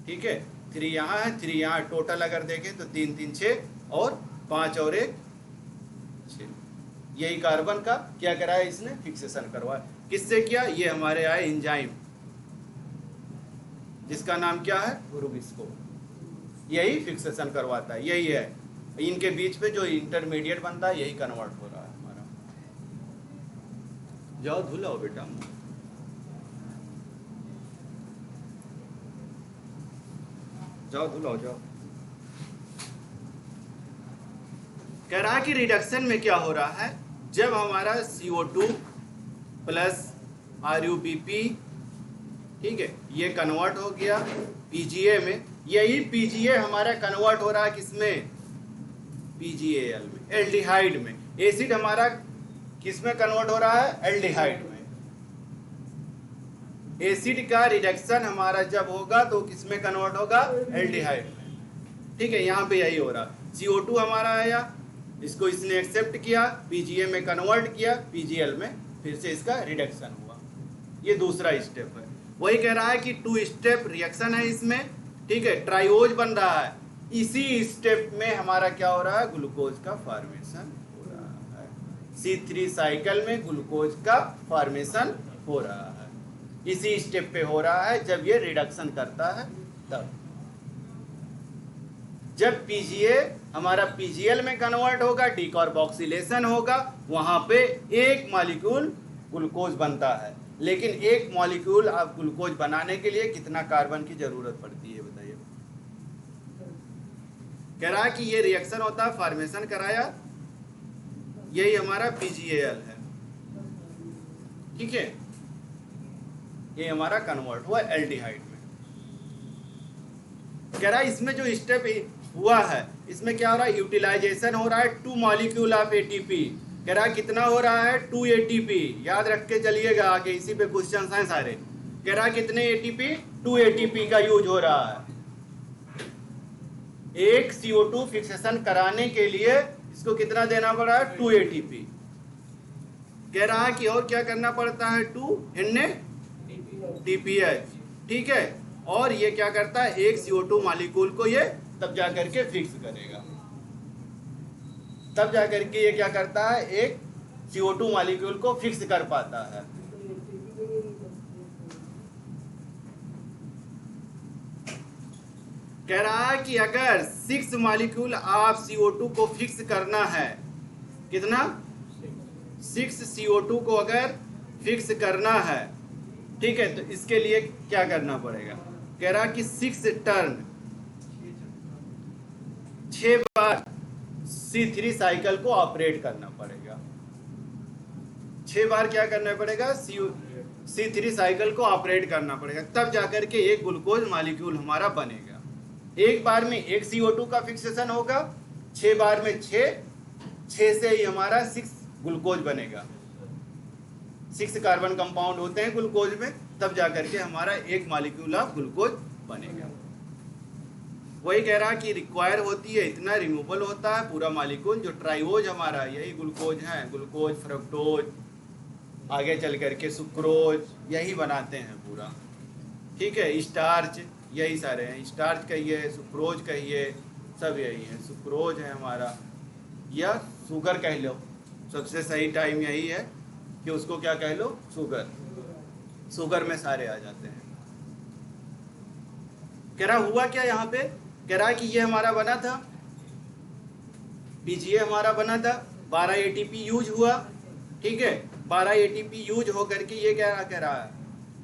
ठीक है, 3 यहाँ है 3 यहाँ, टोटल अगर देखें तो 3 3 6 और 5 और 1 6। यही कार्बन का क्या कराया इसने, फिक्सेशन करवाया। किससे किया, ये हमारे आए एंजाइम, जिसका नाम क्या है, रुबिस्को, यही फिक्सेशन करवाता है। यही है, इनके बीच में जो इंटरमीडिएट बनता है यही कन्वर्ट हो रहा है हमारा। जाओ धुलाओ बेटा, जाओ धुलाओ जाओ। कह रहा है कि रिडक्शन में क्या हो रहा है, जब हमारा CO2 प्लस RUBP, ठीक है, ये कन्वर्ट हो गया PGA में, यही PGA हमारा कन्वर्ट हो रहा है किसमें, PGAL में, एल्डिहाइड में। एसिड हमारा किसमें कन्वर्ट हो रहा है, एल्डिहाइड में। एसिड का रिडक्शन हमारा जब होगा तो किसमें कन्वर्ट होगा, एल्डिहाइड में। ठीक है, यहाँ पे यही हो रहा, CO2 हमारा आया, इसको इसने एक्सेप्ट किया, PGA में कन्वर्ट किया, PGL में फिर से इसका रिडक्शन हुआ। ये दूसरा स्टेप है। वही कह रहा है कि 2 स्टेप रिएक्शन है इसमें, ठीक है, ट्राइओज बन रहा है। इसी स्टेप में हमारा क्या हो रहा है, ग्लूकोज का फॉर्मेशन हो रहा है। C3 साइकिल में ग्लूकोज का फॉर्मेशन हो रहा है, इसी स्टेप पे हो रहा है जब ये रिडक्शन करता है तब। जब PGA हमारा PGL में कन्वर्ट होगा, डीकार्बोक्सिलेशन होगा, वहां पे एक मॉलिक्यूल ग्लूकोज बनता है। लेकिन एक मॉलिक्यूल आप ग्लूकोज बनाने के लिए कितना कार्बन की जरूरत पड़ती है बताइए। कह रहा है कि ये रिएक्शन होता है, फॉर्मेशन कराया, यही हमारा PGAL है। ठीक है, ये हमारा कन्वर्ट हुआ एल्डिहाइड में। कह रहा है इसमें जो स्टेप हुआ है, इसमें क्या हो रहा है, यूटिलाइजेशन हो रहा है 2 मॉलिक्यूल ऑफ ATP। कह रहा है कितना हो रहा है, 2 ATP। याद रख के चलिएगा आगे, इसी पे क्वेश्चन हैं सारे। कह रहा है कितने ATP, 2 ATP का यूज हो रहा है। एक CO2 फिक्सेशन कराने के लिए इसको कितना देना पड़ा है, 2 ATP। कह रहा है कि और क्या करना पड़ता है, 2 NADPH। ठीक है, और ये क्या करता है, एक CO2 मॉलिक्यूल को ये तब जा करके फिक्स करेगा, तब जा करके ये क्या करता है, एक CO2 मॉलिक्यूल को फिक्स कर पाता है। कह रहा है कि अगर 6 मॉलिक्यूल आप CO2 को फिक्स करना है, कितना, 6 CO2 को अगर फिक्स करना है, ठीक है, तो इसके लिए क्या करना पड़ेगा। कह रहा कि 6 टर्न, 6 बार C3 साइकिल को ऑपरेट करना पड़ेगा। 6 बार क्या करना पड़ेगा, C3 साइकिल को ऑपरेट करना पड़ेगा, तब जाकर के एक ग्लूकोज मॉलिक्यूल हमारा बनेगा। एक बार में एक CO2 का फिक्सेशन होगा, 6 बार में 6 से ही हमारा 6 ग्लूकोज बनेगा। 6 कार्बन कंपाउंड होते हैं ग्लूकोज में, तब जाकर के हमारा एक मॉलिक्यूल ऑफ ग्लूकोज बनेगा। वही कह रहा कि रिक्वायर होती है इतना, रिमूवल होता है पूरा मॉलिक्यूल। जो ट्राइओज हमारा यही ग्लूकोज है, ग्लूकोज, फ्रक्टोज, आगे चल करके सुक्रोज, यही बनाते हैं पूरा। ठीक है, स्टार्च, यही सारे हैं, स्टार्च कहिए, सुक्रोज कहिए, सब यही है। सुक्रोज है हमारा, या शुगर कह लो, सबसे सही टाइम यही है कि उसको क्या कह लो, शुगर। शुगर में सारे आ जाते हैं। कह रहा हुआ क्या यहाँ पे, कह रहा कि ये हमारा बना था, PGA हमारा बना था, 12 ATP यूज हुआ। ठीक है, 12 ATP यूज हो करके ये क्या कह रहा है,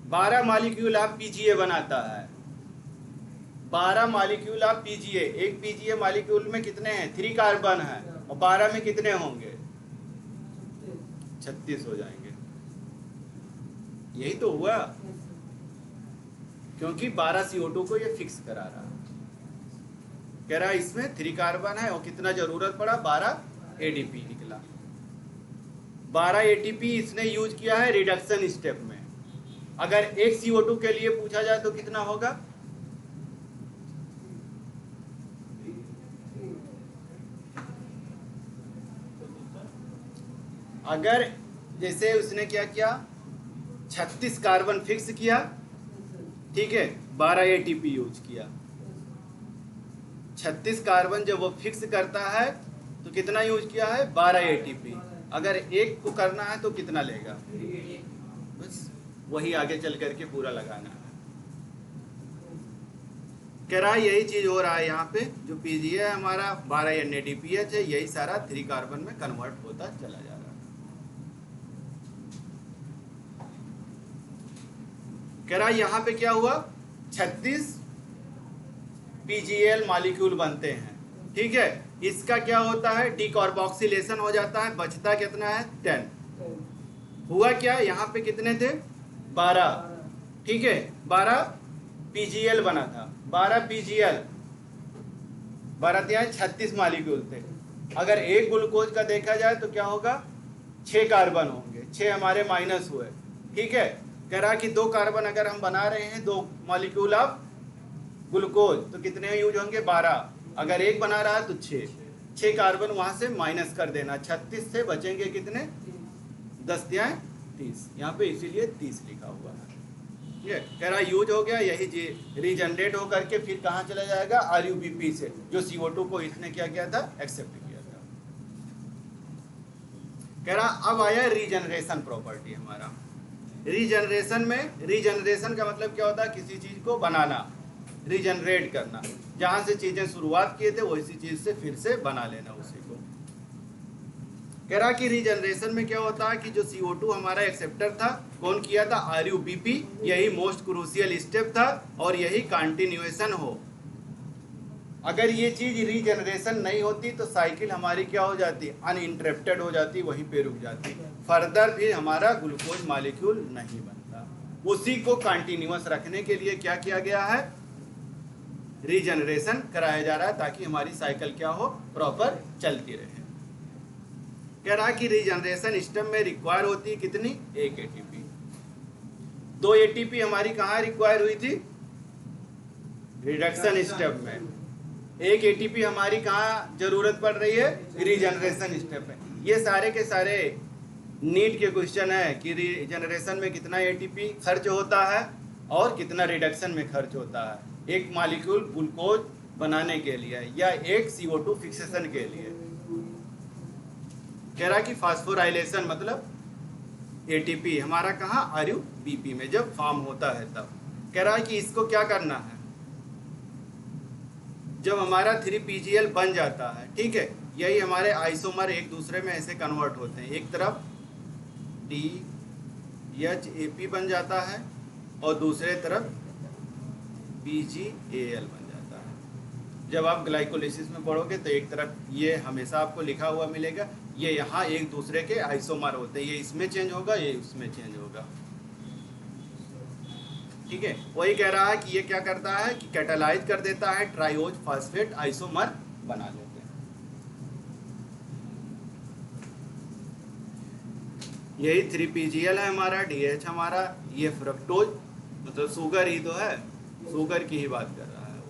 12 मॉलिक्यूल ऑफ PGA बनाता है। 12 मॉलिक्यूल ऑफ PGA, एक PGA मॉलिक्यूल में कितने हैं, 3 कार्बन है, और 12 में कितने होंगे, 36 हो जाएंगे। यही तो हुआ, क्योंकि 12 CO2 को ये फिक्स करा रहा है। कह रहा है इसमें 3 कार्बन है और कितना जरूरत पड़ा, 12 ADP निकला। 12 ATP इसने यूज किया है रिडक्शन स्टेप में। अगर एक CO2 के लिए पूछा जाए तो कितना होगा, अगर जैसे उसने क्या किया, 36 कार्बन फिक्स किया, ठीक है, 12 एटीपी यूज किया। 36 कार्बन जब वो फिक्स करता है तो कितना यूज किया है, 12 एटीपी। अगर एक को करना है तो कितना लेगा, बस वही आगे चल करके पूरा लगाना है। कह रहा है यही चीज हो रहा है यहाँ पे, जो पीजीए है हमारा 12 NADPH है, यही सारा 3 कार्बन में कन्वर्ट होता चला जा रहा है। कह रहा है यहाँ पे क्या हुआ, 36 PGL मॉलिक्यूल बनते हैं, ठीक है। इसका क्या होता है, डीकार्बोक्सिलेशन हो जाता है, बचता कितना है 10। हुआ क्या, यहाँ पे कितने थे 12, ठीक है, 12 PGL बना था, 12 PGL 12 या 36 मॉलिक्यूल थे। अगर एक ग्लूकोज का देखा जाए तो क्या होगा, 6 कार्बन होंगे, 6 हमारे माइनस हुए, ठीक है। कह रहा कि 2 कार्बन अगर हम बना रहे हैं 2 मॉलिक्यूल ऑफ ग्लूकोज तो कितने यूज होंगे, 12। अगर एक बना रहा है तो 6 कार्बन वहां से माइनस कर देना, 36 से बचेंगे कितने, 10 या 30, यहाँ पे इसीलिए 30 लिखा हुआ है। ये कह रहा यूज हो गया, यही रीजनरेट होकर के फिर कहाँ चला जाएगा, RUBP से, जो CO2 को इसने क्या किया था, एक्सेप्ट किया था। कह रहा अब आया रीजनरेशन प्रॉपर्टी हमारा। रीजनरेशन में, रीजनरेशन का मतलब क्या होता है, किसी चीज को बनाना, रीजनरेट करना, जहां से चीजें शुरुआत किए थे वैसी चीज से फिर से बना लेना उसी को। कह रहा कि रीजनरेशन में क्या होता है कि जो CO2 हमारा एक्सेप्टर था, कौन किया था, RUBP, यही मोस्ट क्रूशियल स्टेप था और यही कंटिन्यूएशन हो। अगर ये चीज रीजनरेशन नहीं होती तो साइकिल हमारी क्या हो जाती, अनइंटरप्टेड हो जाती, वहीं पे रुक जाती, फर्दर भी हमारा ग्लूकोज मॉलिक्यूल नहीं बनता। उसी को कंटिन्यूअस रखने के लिए क्या किया गया है, रीजनरेशन कराया जा रहा है, ताकि हमारी साइकिल क्या हो, प्रॉपर चलती रहे। कह रहा कि रीजनरेशन स्टेप में रिक्वायर होती है कितनी, 1 ATP। 2 ATP हमारी कहाँ रिक्वायर हुई थी, रिडक्शन स्टेप में। 1 ATP हमारी कहाँ जरूरत पड़ रही है, रीजनरेशन स्टेप में। ये सारे के सारे नीट के क्वेश्चन है कि रीजनरेशन में कितना ATP खर्च होता है और कितना रिडक्शन में खर्च होता है, एक मॉलिक्यूल ग्लूकोज बनाने के लिए या एक CO2 फिक्सेशन के लिए। कह रहा कि फास्फोराइलेशन मतलब ATP हमारा कहाँ, RUBP में जब फॉर्म होता है तब। कह रहा है कि इसको क्या करना है, जब हमारा 3 PGL बन जाता है, ठीक है, यही हमारे आइसोमर एक दूसरे में ऐसे कन्वर्ट होते हैं, एक तरफ DHAP बन जाता है और दूसरे तरफ PGAL बन जाता है। जब आप ग्लाइकोलिसिस में पढ़ोगे तो एक तरफ ये हमेशा आपको लिखा हुआ मिलेगा, ये यहाँ एक दूसरे के आइसोमर होते हैं, ये इसमें चेंज होगा, ये उसमें चेंज होगा, ठीक है। वही कह रहा है कि ये क्या करता है कि कैटालाइज कर देता है, ट्राइओज फास्फेट आइसोमर बना लेते हैं। यही 3 PGL है हमारा, DH हमारा, ये फ्रक्टोज मतलब शुगर ही तो है, शुगर की ही बात कर रहा है,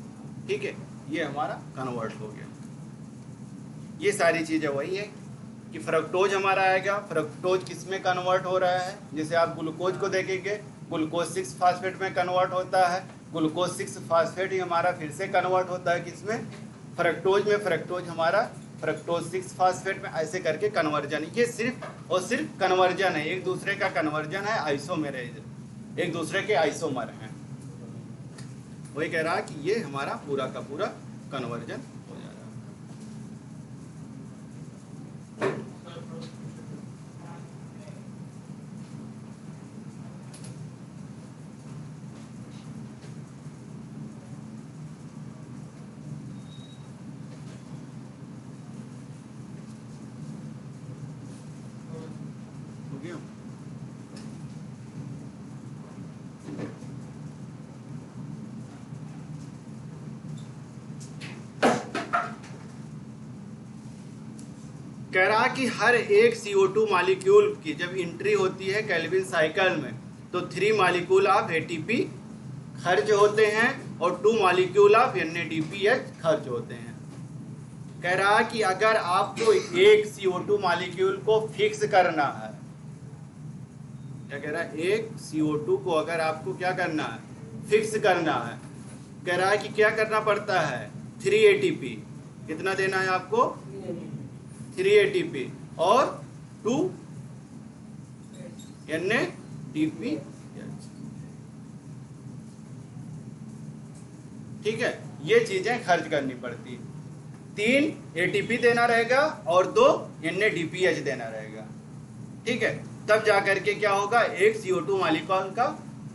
ठीक है। ये हमारा कन्वर्ट हो गया। ये सारी चीजें वही है कि फ्रक्टोज हमारा आएगा, फ्रक्टोज किस में कन्वर्ट हो रहा है, जैसे आप ग्लूकोज को देखेंगे, ग्लूकोज 6 फास्फेट में कन्वर्ट होता है, ग्लूकोज 6 फास्फेट ही हमारा फिर से कन्वर्ट होता है किसमें, फ्रक्टोज में। फ्रक्टोज हमारा फ्रक्टोज 6 फास्फेट में, ऐसे करके कन्वर्जन, ये सिर्फ और सिर्फ कन्वर्जन है, एक दूसरे का कन्वर्जन है, आइसोमेरेज, एक दूसरे के आइसोमर हैं। वही कह रहा कि ये हमारा पूरा का पूरा कन्वर्जन हो जा रहा है। हो गया। कह रहा कि हर एक CO2 मॉलिक्यूल की जब एंट्री होती है केल्विन साइकिल में तो 3 मॉलिक्यूल ऑफ ATP खर्च होते हैं और 2 मॉलिक्यूल ऑफ NADPH खर्च होते हैं। कह रहा कि अगर आपको एक CO2 मॉलिक्यूल को फिक्स करना है, क्या कह रहा है, एक CO2 को अगर आपको क्या करना है, फिक्स करना है, कह रहा है कि क्या करना पड़ता है, 3 ATP। कितना देना है आपको, 3 ATP और 2 NADPH। ठीक है, ये चीजें खर्च करनी पड़ती। 3 ATP देना रहेगा और 2 NADPH देना रहेगा। ठीक है, तब जाकर के क्या होगा, एक CO2 मॉलिक्यूल का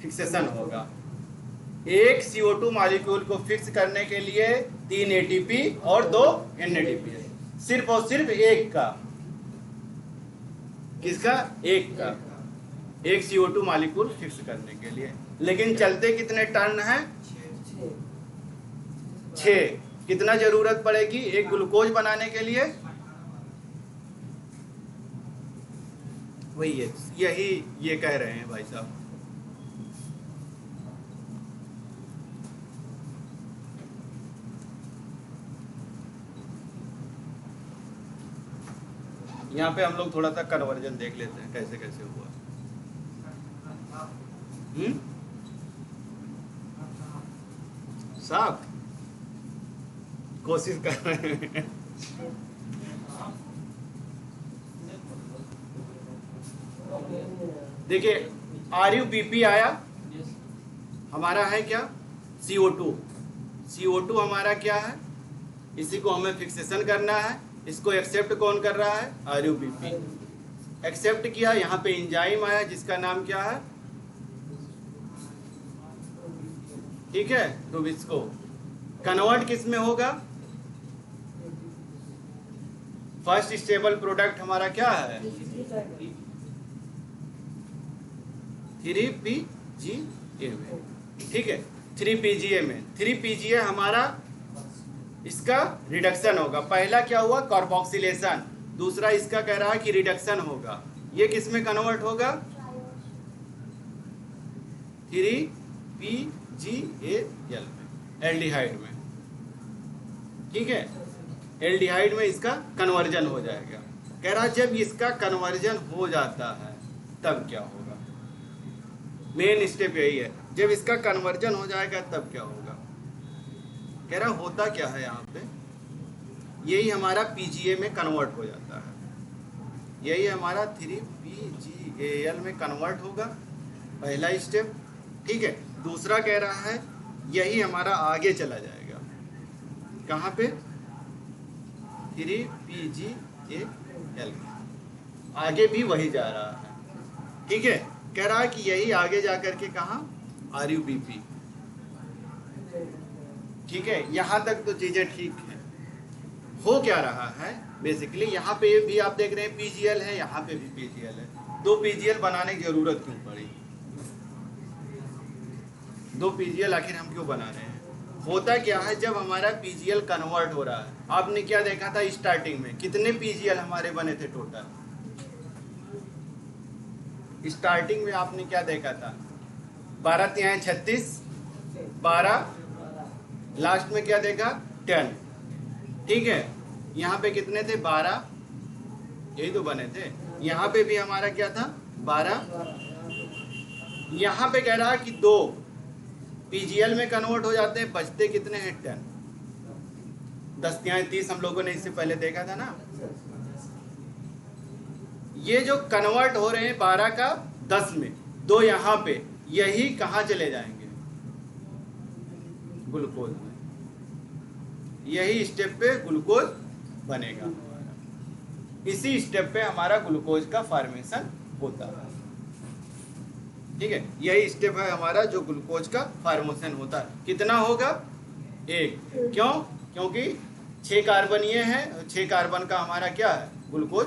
फिक्सेशन होगा। एक CO2 मॉलिक्यूल को फिक्स करने के लिए 3 ATP और 2 NADPH, सिर्फ और सिर्फ एक का, किसका, एक का, एक CO2 मॉलिक्यूल फिक्स करने के लिए। लेकिन चलते कितने टर्न हैं, 6। कितना जरूरत पड़ेगी एक ग्लूकोज बनाने के लिए, वही है, यही ये कह रहे हैं भाई साहब। यहाँ पे हम लोग थोड़ा सा कन्वर्जन देख लेते हैं कैसे कैसे हुआ। साफ कोशिश कर रहे हैं। देखिए RUBP आया, हमारा है क्या, CO2। CO2 हमारा क्या है, इसी को हमें फिक्सेशन करना है। इसको एक्सेप्ट कौन कर रहा है, RUBP एक्सेप्ट किया। यहाँ पे एंजाइम आया जिसका नाम क्या है, ठीक है, रुबिस्को। कन्वर्ट किस में होगा, फर्स्ट स्टेबल प्रोडक्ट हमारा क्या है, 3PGA में। ठीक है, 3PGA में, 3PGA हमारा इसका रिडक्शन होगा। पहला क्या हुआ, कार्बोक्सिलेशन, दूसरा इसका कह रहा है कि रिडक्शन होगा। ये किस में कन्वर्ट होगा, 3PGAL में, एल्डिहाइड में। ठीक है, एल्डिहाइड में इसका कन्वर्जन हो जाएगा। कह रहा जब इसका कन्वर्जन हो जाता है तब क्या होगा, मेन स्टेप यही है, जब इसका कन्वर्जन हो जाएगा तब क्या होगा। कह रहा होता क्या है यहाँ पे, यही हमारा PGA में कन्वर्ट हो जाता है, यही हमारा 3PGAL में कन्वर्ट होगा, पहला स्टेप। ठीक है, दूसरा कह रहा है यही हमारा आगे चला जाएगा, कहाँ पे, 3PGAL, आगे भी वही जा रहा है। ठीक है, कह रहा है कि यही आगे जाकर के कहाँ, RUBP। ठीक है, यहाँ तक तो चीजें ठीक है। हो क्या रहा है बेसिकली, यहाँ पे भी आप देख रहे हैं PGL है, यहाँ पे भी PGL है। 2 PGL बनाने की जरूरत क्यों पड़ी, 2 PGL आखिर हम क्यों बना रहे हैं। होता क्या है, जब हमारा PGL कन्वर्ट हो रहा है, आपने क्या देखा था स्टार्टिंग में, कितने PGL हमारे बने थे टोटल, स्टार्टिंग में आपने क्या देखा था, 12 तिहाई 36, 12, लास्ट में क्या देखा 10। ठीक है, यहाँ पे कितने थे, 12, यही तो बने थे। यहाँ पे भी हमारा क्या था, 12। यहाँ पे कह रहा है कि 2 PGL में कन्वर्ट हो जाते हैं, बचते कितने हैं, 10। 10 तिहाई 30 हम लोगों ने इससे पहले देखा था ना। ये जो कन्वर्ट हो रहे हैं 12 का 10 में, 2 यहाँ पे, यही कहाँ चले जाएंगे, ग्लूकोज में। यही स्टेप पे ग्लूकोज बनेगा, इसी स्टेप पे हमारा ग्लूकोज का फॉर्मेशन होता है। ठीक है, यही स्टेप है हमारा जो ग्लूकोज का फॉर्मेशन होता है। कितना होगा, 1। क्यों, क्योंकि 6 कार्बन ये हैं, 6 कार्बन का हमारा क्या है, ग्लूकोज।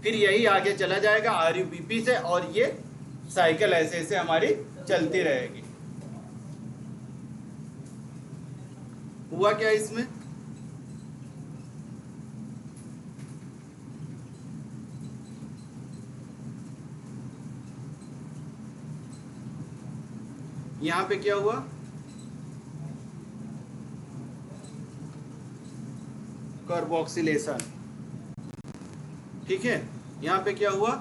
फिर यही आगे चला जाएगा RUBP से, और ये साइकिल ऐसे ऐसे हमारी चलती रहेगी। हुआ क्या इसमें, यहाँ पे क्या हुआ, कार्बोक्सिलेशन। ठीक है, यहाँ पे क्या हुआ,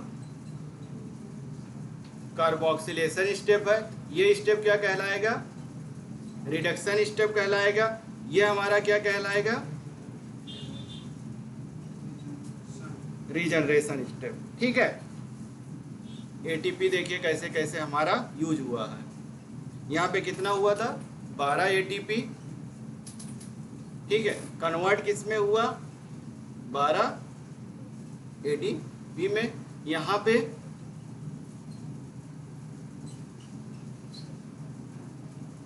कार्बोक्सिलेशन स्टेप है। ये स्टेप क्या कहलाएगा, रिडक्शन स्टेप कहलाएगा। ये हमारा क्या कहलाएगा, रीजनरेशन स्टेप। ठीक है, एटीपी देखिए कैसे कैसे हमारा यूज हुआ है। यहाँ पे कितना हुआ था, 12 एटीपी। ठीक है, कन्वर्ट किस में हुआ, 12 एटीपी में। यहाँ पे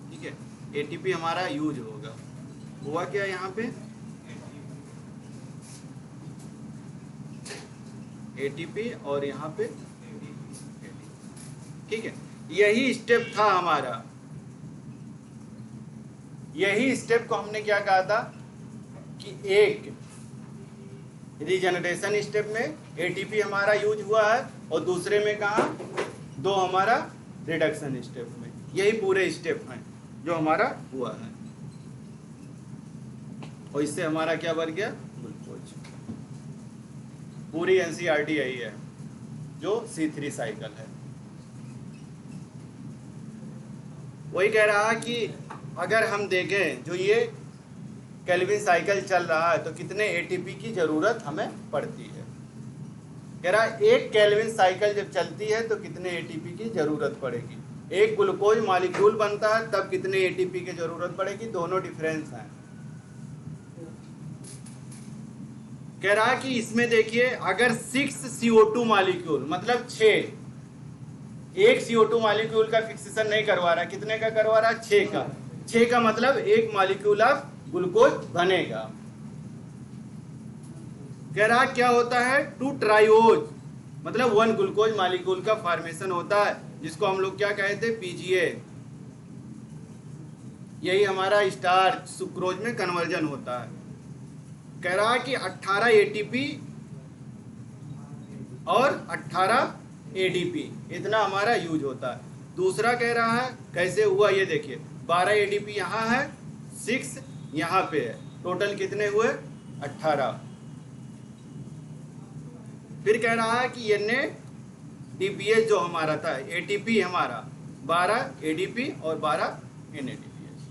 ठीक है, एटीपी हमारा यूज होगा, हुआ क्या यहाँ पे, एटीपी और यहाँ पे। ठीक है, यही स्टेप था हमारा। यही स्टेप को हमने क्या कहा था कि एक रीजनरेशन स्टेप में एटीपी हमारा यूज हुआ है और दूसरे में कहा, दो हमारा रिडक्शन स्टेप में। यही पूरे स्टेप हैं जो हमारा हुआ है, और इससे हमारा क्या बन गया, ग्लूकोज। पूरी एनसीईआरटी यही है जो C3 साइकिल है। वही कह रहा कि अगर हम देखें जो ये केल्विन साइकिल चल रहा है तो कितने एटीपी की जरूरत हमें पड़ती है। कह रहा है एक केल्विन साइकिल जब चलती है तो कितने एटीपी की जरूरत पड़ेगी। एक ग्लूकोज मॉलिक्यूल बनता है तब कितने एटीपी की जरूरत पड़ेगी, दोनों डिफरेंस हैं। कह रहा है कि इसमें देखिए अगर 6 CO2 मॉलिक्यूल मतलब 6, एक CO2 मॉलिक्यूल का फिक्सेशन नहीं करवा रहा, कितने का करवा रहा है, 6 का। 6 का मतलब एक मॉलिक्यूल ऑफ ग्लूकोज बनेगा। कह रहा क्या होता है, 2 ट्राइओज मतलब 1 ग्लूकोज मॉलिक्यूल का फॉर्मेशन होता है, जिसको हम लोग क्या कहते हैं, PGA। यही हमारा स्टार्च सुक्रोज में कन्वर्जन होता है। कह रहा है कि 18 एटीपी और 18 एडीपी इतना हमारा यूज होता है। दूसरा कह रहा है कैसे हुआ, ये देखिए 12 एडीपी यहाँ है, 6 यहाँ पे है, टोटल कितने हुए, 18। फिर कह रहा है कि NADPH जो हमारा था, एटीपी हमारा 12 एडीपी और 12 NADPH,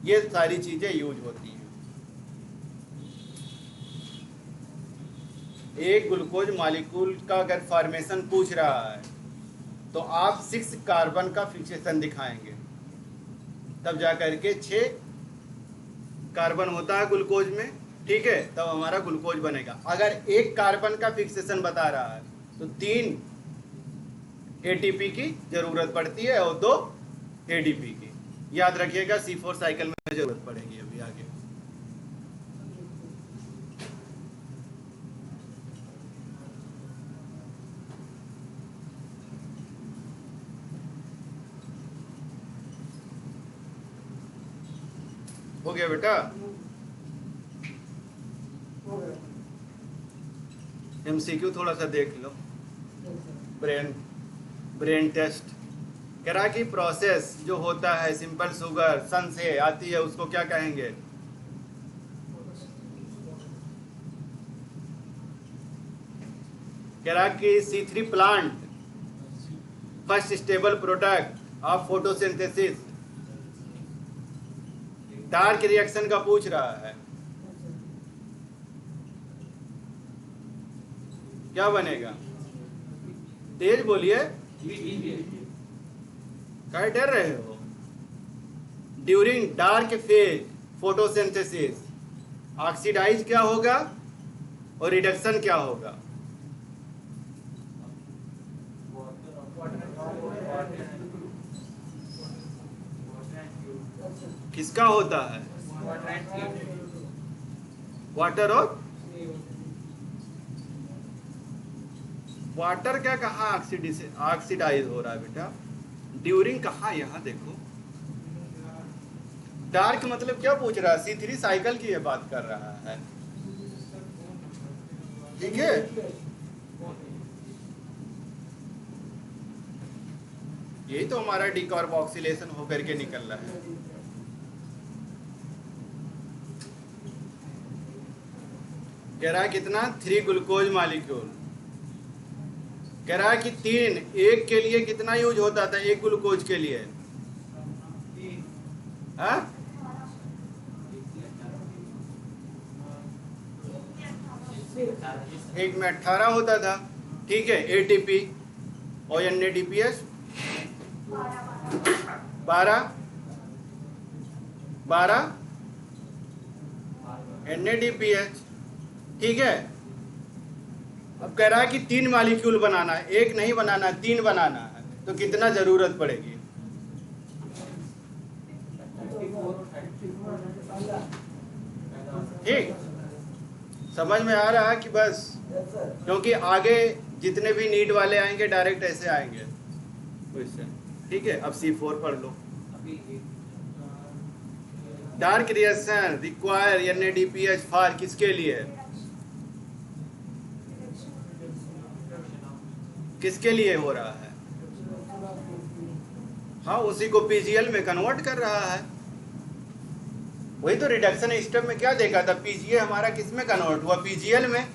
ये सारी चीजें यूज होती हैं। एक ग्लूकोज मॉलिक्यूल का अगर फॉर्मेशन पूछ रहा है तो आप 6 कार्बन का फिक्सेशन दिखाएंगे, तब जा करके 6 कार्बन होता है ग्लूकोज में। ठीक है, तब हमारा ग्लूकोज बनेगा। अगर एक कार्बन का फिक्सेशन बता रहा है तो 3 एटीपी की जरूरत पड़ती है और 2 एडीपी की। याद रखिएगा C4 साइकिल में जरूरत पड़ेगी अभी आगे। हो गया बेटा, MCQ थोड़ा सा देख लो, ब्रेन टेस्ट। कह रहा कि प्रोसेस जो होता है सिंपल शुगर सन से आती है उसको क्या कहेंगे, कह रहा कि C3 plant first stable product of photosynthesis. Dark reaction का पूछ रहा है, क्या बनेगा, तेज बोलिए, क्या डर रहे हो। During dark phase photosynthesis oxidise क्या होगा और रिडक्शन क्या होगा, किसका होता है, वाटर और वाटर क्या कहा ऑक्सीडाइज हो रहा है बेटा, ड्यूरिंग कहा, यहाँ देखो। डार्क मतलब क्या पूछ रहा है, C3 साइकिल की ये बात कर रहा है। ठीक है, यही तो हमारा डीकार्बोक्सिलेशन होकर के निकल रहा है। कह रहा है कितना 3 ग्लूकोज मॉलिक्यूल। कह रहा है कि 3 एक के लिए कितना यूज होता था, एक ग्लूकोज के लिए? हाँ, एक में 18 होता था, ठीक है। एटीपी और NADPH 12 NADPH, ठीक है। अब कह रहा है कि 3 मॉलिक्यूल बनाना है, एक नहीं बनाना है, 3 बनाना है, तो कितना जरूरत पड़ेगी? ठीक, समझ में आ रहा है कि बस, क्योंकि आगे जितने भी नीट वाले आएंगे डायरेक्ट ऐसे आएंगे क्वेश्चन, ठीक है। अब C4 पढ़ लो। Dark reaction require NADPH for किसके लिए? किसके लिए हो रहा है? हाँ, उसी को PGL में कन्वर्ट कर रहा है। वही तो रिडक्शन स्टेप में क्या देखा था, PGA हमारा किस में कन्वर्ट हुआ? PGL में।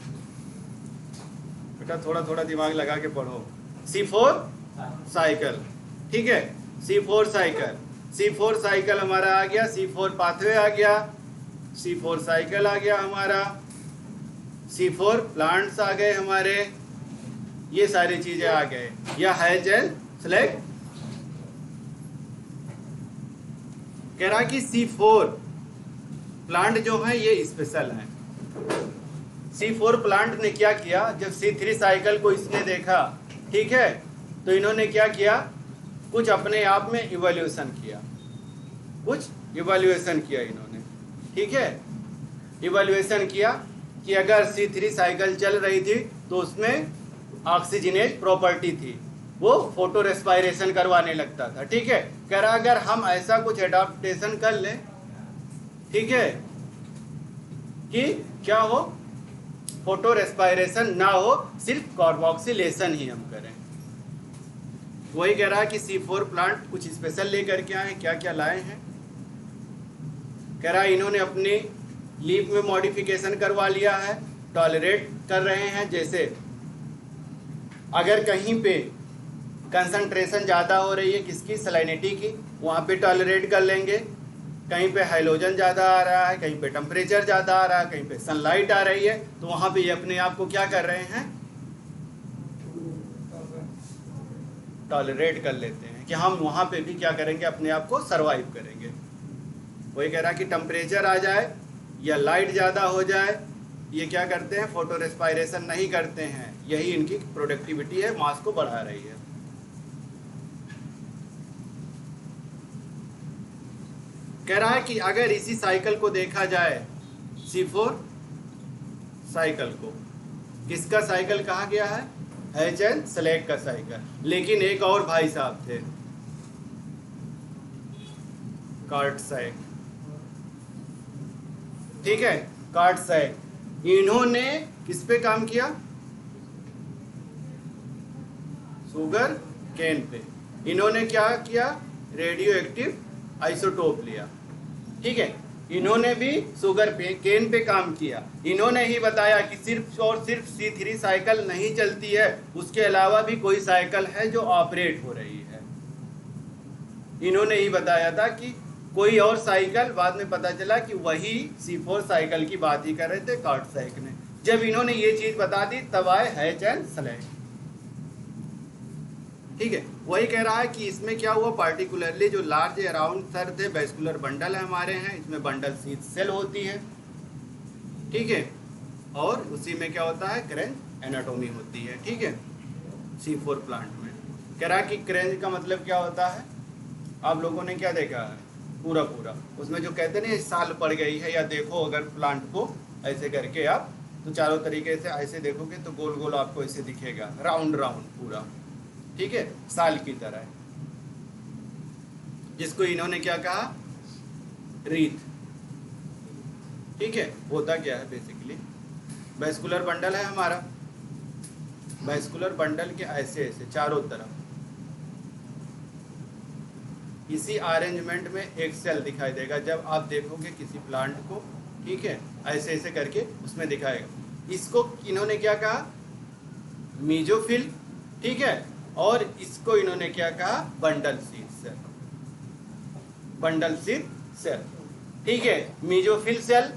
बेटा थोड़ा थोड़ा दिमाग लगा के पढ़ो। C4 साइकिल, ठीक है। C4 साइकिल, C4 साइकिल हमारा आ गया, C4 पाथवे आ गया, C4 साइकिल आ गया हमारा, C4 प्लांट्स आ गए हमारे, ये सारी चीजें आ गए। या हैच एंड सेलेक्ट। कह रहा कि C4 प्लांट जो है ये स्पेशल है। C4 प्लांट ने क्या किया, जब C3 साइकिल को इसने देखा, ठीक है, तो इन्होंने क्या किया, कुछ अपने आप में इवोल्यूशन किया, कुछ इवोल्यूशन किया इन्होंने, ठीक है। इवोल्यूशन किया कि अगर C3 साइकिल चल रही थी तो उसमें ऑक्सीजनेज प्रॉपर्टी थी, वो फोटो रेस्पायरेशन करवाने लगता था, ठीक है। कह रहा अगर हम ऐसा कुछ एडाप्टेशन कर लें, ठीक है, कि क्या हो, फोटो रेस्पायरेशन ना हो, सिर्फ कार्बोक्सिलेशन ही हम करें। वही कह रहा है कि C4 प्लांट कुछ स्पेशल लेकर के आए। क्या क्या लाए हैं? कह रहा है इन्होंने अपनी लीफ में मॉडिफिकेशन करवा लिया है, टॉलरेट कर रहे हैं। जैसे अगर कहीं पे कंसंट्रेशन ज़्यादा हो रही है किसकी, सलाइनिटी की, वहाँ पे टॉलरेट कर लेंगे। कहीं पे हाइलोजन ज़्यादा आ रहा है, कहीं पे टेम्परेचर ज़्यादा आ रहा है, कहीं पे सनलाइट आ रही है, तो वहाँ पे ये अपने आप को क्या कर रहे हैं, टॉलरेट कर लेते हैं कि हम वहाँ पे भी क्या करेंगे, अपने आप को सर्वाइव करेंगे। वही कह रहा है कि टेम्परेचर आ जाए या लाइट ज़्यादा हो जाए, ये क्या करते हैं, फोटो रेस्पायरेशन नहीं करते हैं। यही इनकी प्रोडक्टिविटी है, मास को बढ़ा रही है। कह रहा है कि अगर इसी साइकिल को देखा जाए, C4 साइकिल को किसका साइकिल कहा गया है, हैच एंड सेलेक्ट का साइकिल। लेकिन एक और भाई साहब थे, कार्टसाइक, ठीक है, कार्टसाइक। इन्होंने किस पे काम किया, शुगर केन पे। इन्होंने क्या किया, रेडियो एक्टिव आइसोटोप लिया, ठीक है। इन्होंने भी शुगर पे केन पे काम किया। इन्होंने ही बताया कि सिर्फ और सिर्फ C3 साइकिल नहीं चलती है, उसके अलावा भी कोई साइकिल है जो ऑपरेट हो रही है। इन्होंने ही बताया था कि कोई और साइकिल, बाद में पता चला कि वही C4 साइकिल की बात ही कर रहे थे कार्टसाइक ने। जब इन्होंने ये चीज बता दी तब आए हैच एंड सेलेक्ट, ठीक है। वही कह रहा है कि इसमें क्या हुआ, पार्टिकुलरली जो लार्ज अराउंड सर थे वेस्कुलर बंडल हमारे हैं, इसमें बंडल सीथ सेल होती है, ठीक है, और उसी में क्या होता है, क्रेंच एनाटोमी होती है, ठीक है, C4 प्लांट में। कह रहा है कि क्रेंच का मतलब क्या होता है, आप लोगों ने क्या देखा है, पूरा पूरा उसमें जो कहते नहीं साल पड़ गई है, या देखो अगर प्लांट को ऐसे करके आप तो चारों तरीके से ऐसे देखोगे तो गोल गोल आपको ऐसे दिखेगा, राउंड राउंड पूरा, ठीक है, साल की तरह, जिसको इन्होंने क्या कहा, रीथ, ठीक है। होता क्या है बेसिकली, वेस्कुलर बंडल है हमारा, वेस्कुलर बंडल के ऐसे ऐसे चारों तरफ, इसी अरेंजमेंट में एक सेल दिखाई देगा जब आप देखोगे किसी प्लांट को, ठीक है, ऐसे ऐसे करके उसमें दिखाएगा। इसको इन्होंने क्या कहा, मीजोफिल, ठीक है, और इसको इन्होंने क्या कहा, bundle sheath cell, bundle sheath cell, ठीक है। मीजोफिल सेल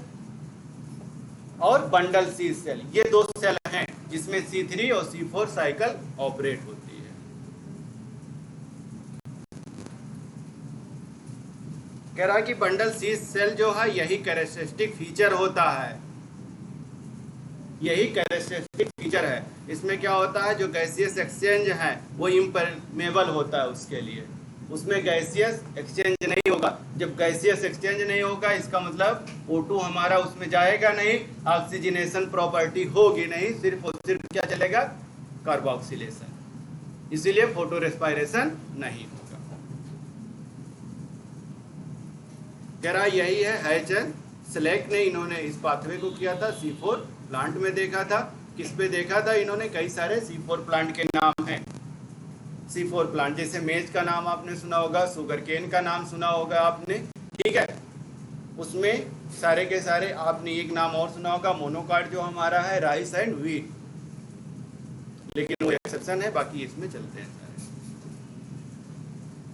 और बंडल शीथ सेल, ये दो सेल हैं जिसमें C3 और C4 साइकिल ऑपरेट होती है। कह रहा है कि बंडल शीथ सेल जो है यही कैरेक्टरिस्टिक फीचर होता है, यही कैरेक्टरिस्टिक फीचर है। इसमें क्या होता है, जो गैसियस एक्सचेंज है वो इम्परमेबल होता है, उसके लिए उसमें गैसियस एक्सचेंज नहीं होगा। जब गैसियस एक्सचेंज नहीं होगा इसका मतलब O2 हमारा उसमें जाएगा नहीं, ऑक्सीजनेशन प्रॉपर्टी होगी नहीं, सिर्फ और सिर्फ क्या चलेगा, कार्बोक्सिलेशन, इसीलिए फोटो रेस्पायरेशन नहीं होगा। कह रहा यही है हैचर स्लेक ने इन्होंने इस पाथवे को किया था, C4 प्लांट में देखा था। किस पे देखा था इन्होंने, कई सारे C4 प्लांट के नाम हैं। C4 प्लांट जैसे मेज का नाम आपने सुना होगा, शुगर केन का नाम सुना होगा आपने, ठीक है। उसमें सारे के सारे आपने एक नाम और सुना होगा, मोनोकार्ड जो हमारा है, राइस एंड व्हीट, लेकिन वो एक्सेप्शन है, बाकी इसमें चलते हैं सारे।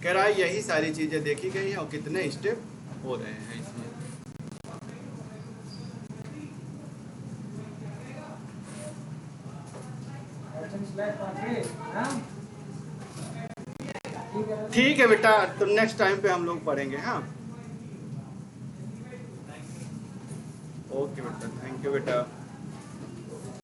कह रहा है यही सारी चीजें देखी गई हैं और कितने स्टेप हो रहे हैं इसमें। ठीक है बेटा, तो नेक्स्ट टाइम पे हम लोग पढ़ेंगे। हाँ, ओके बेटा, थैंक यू बेटा।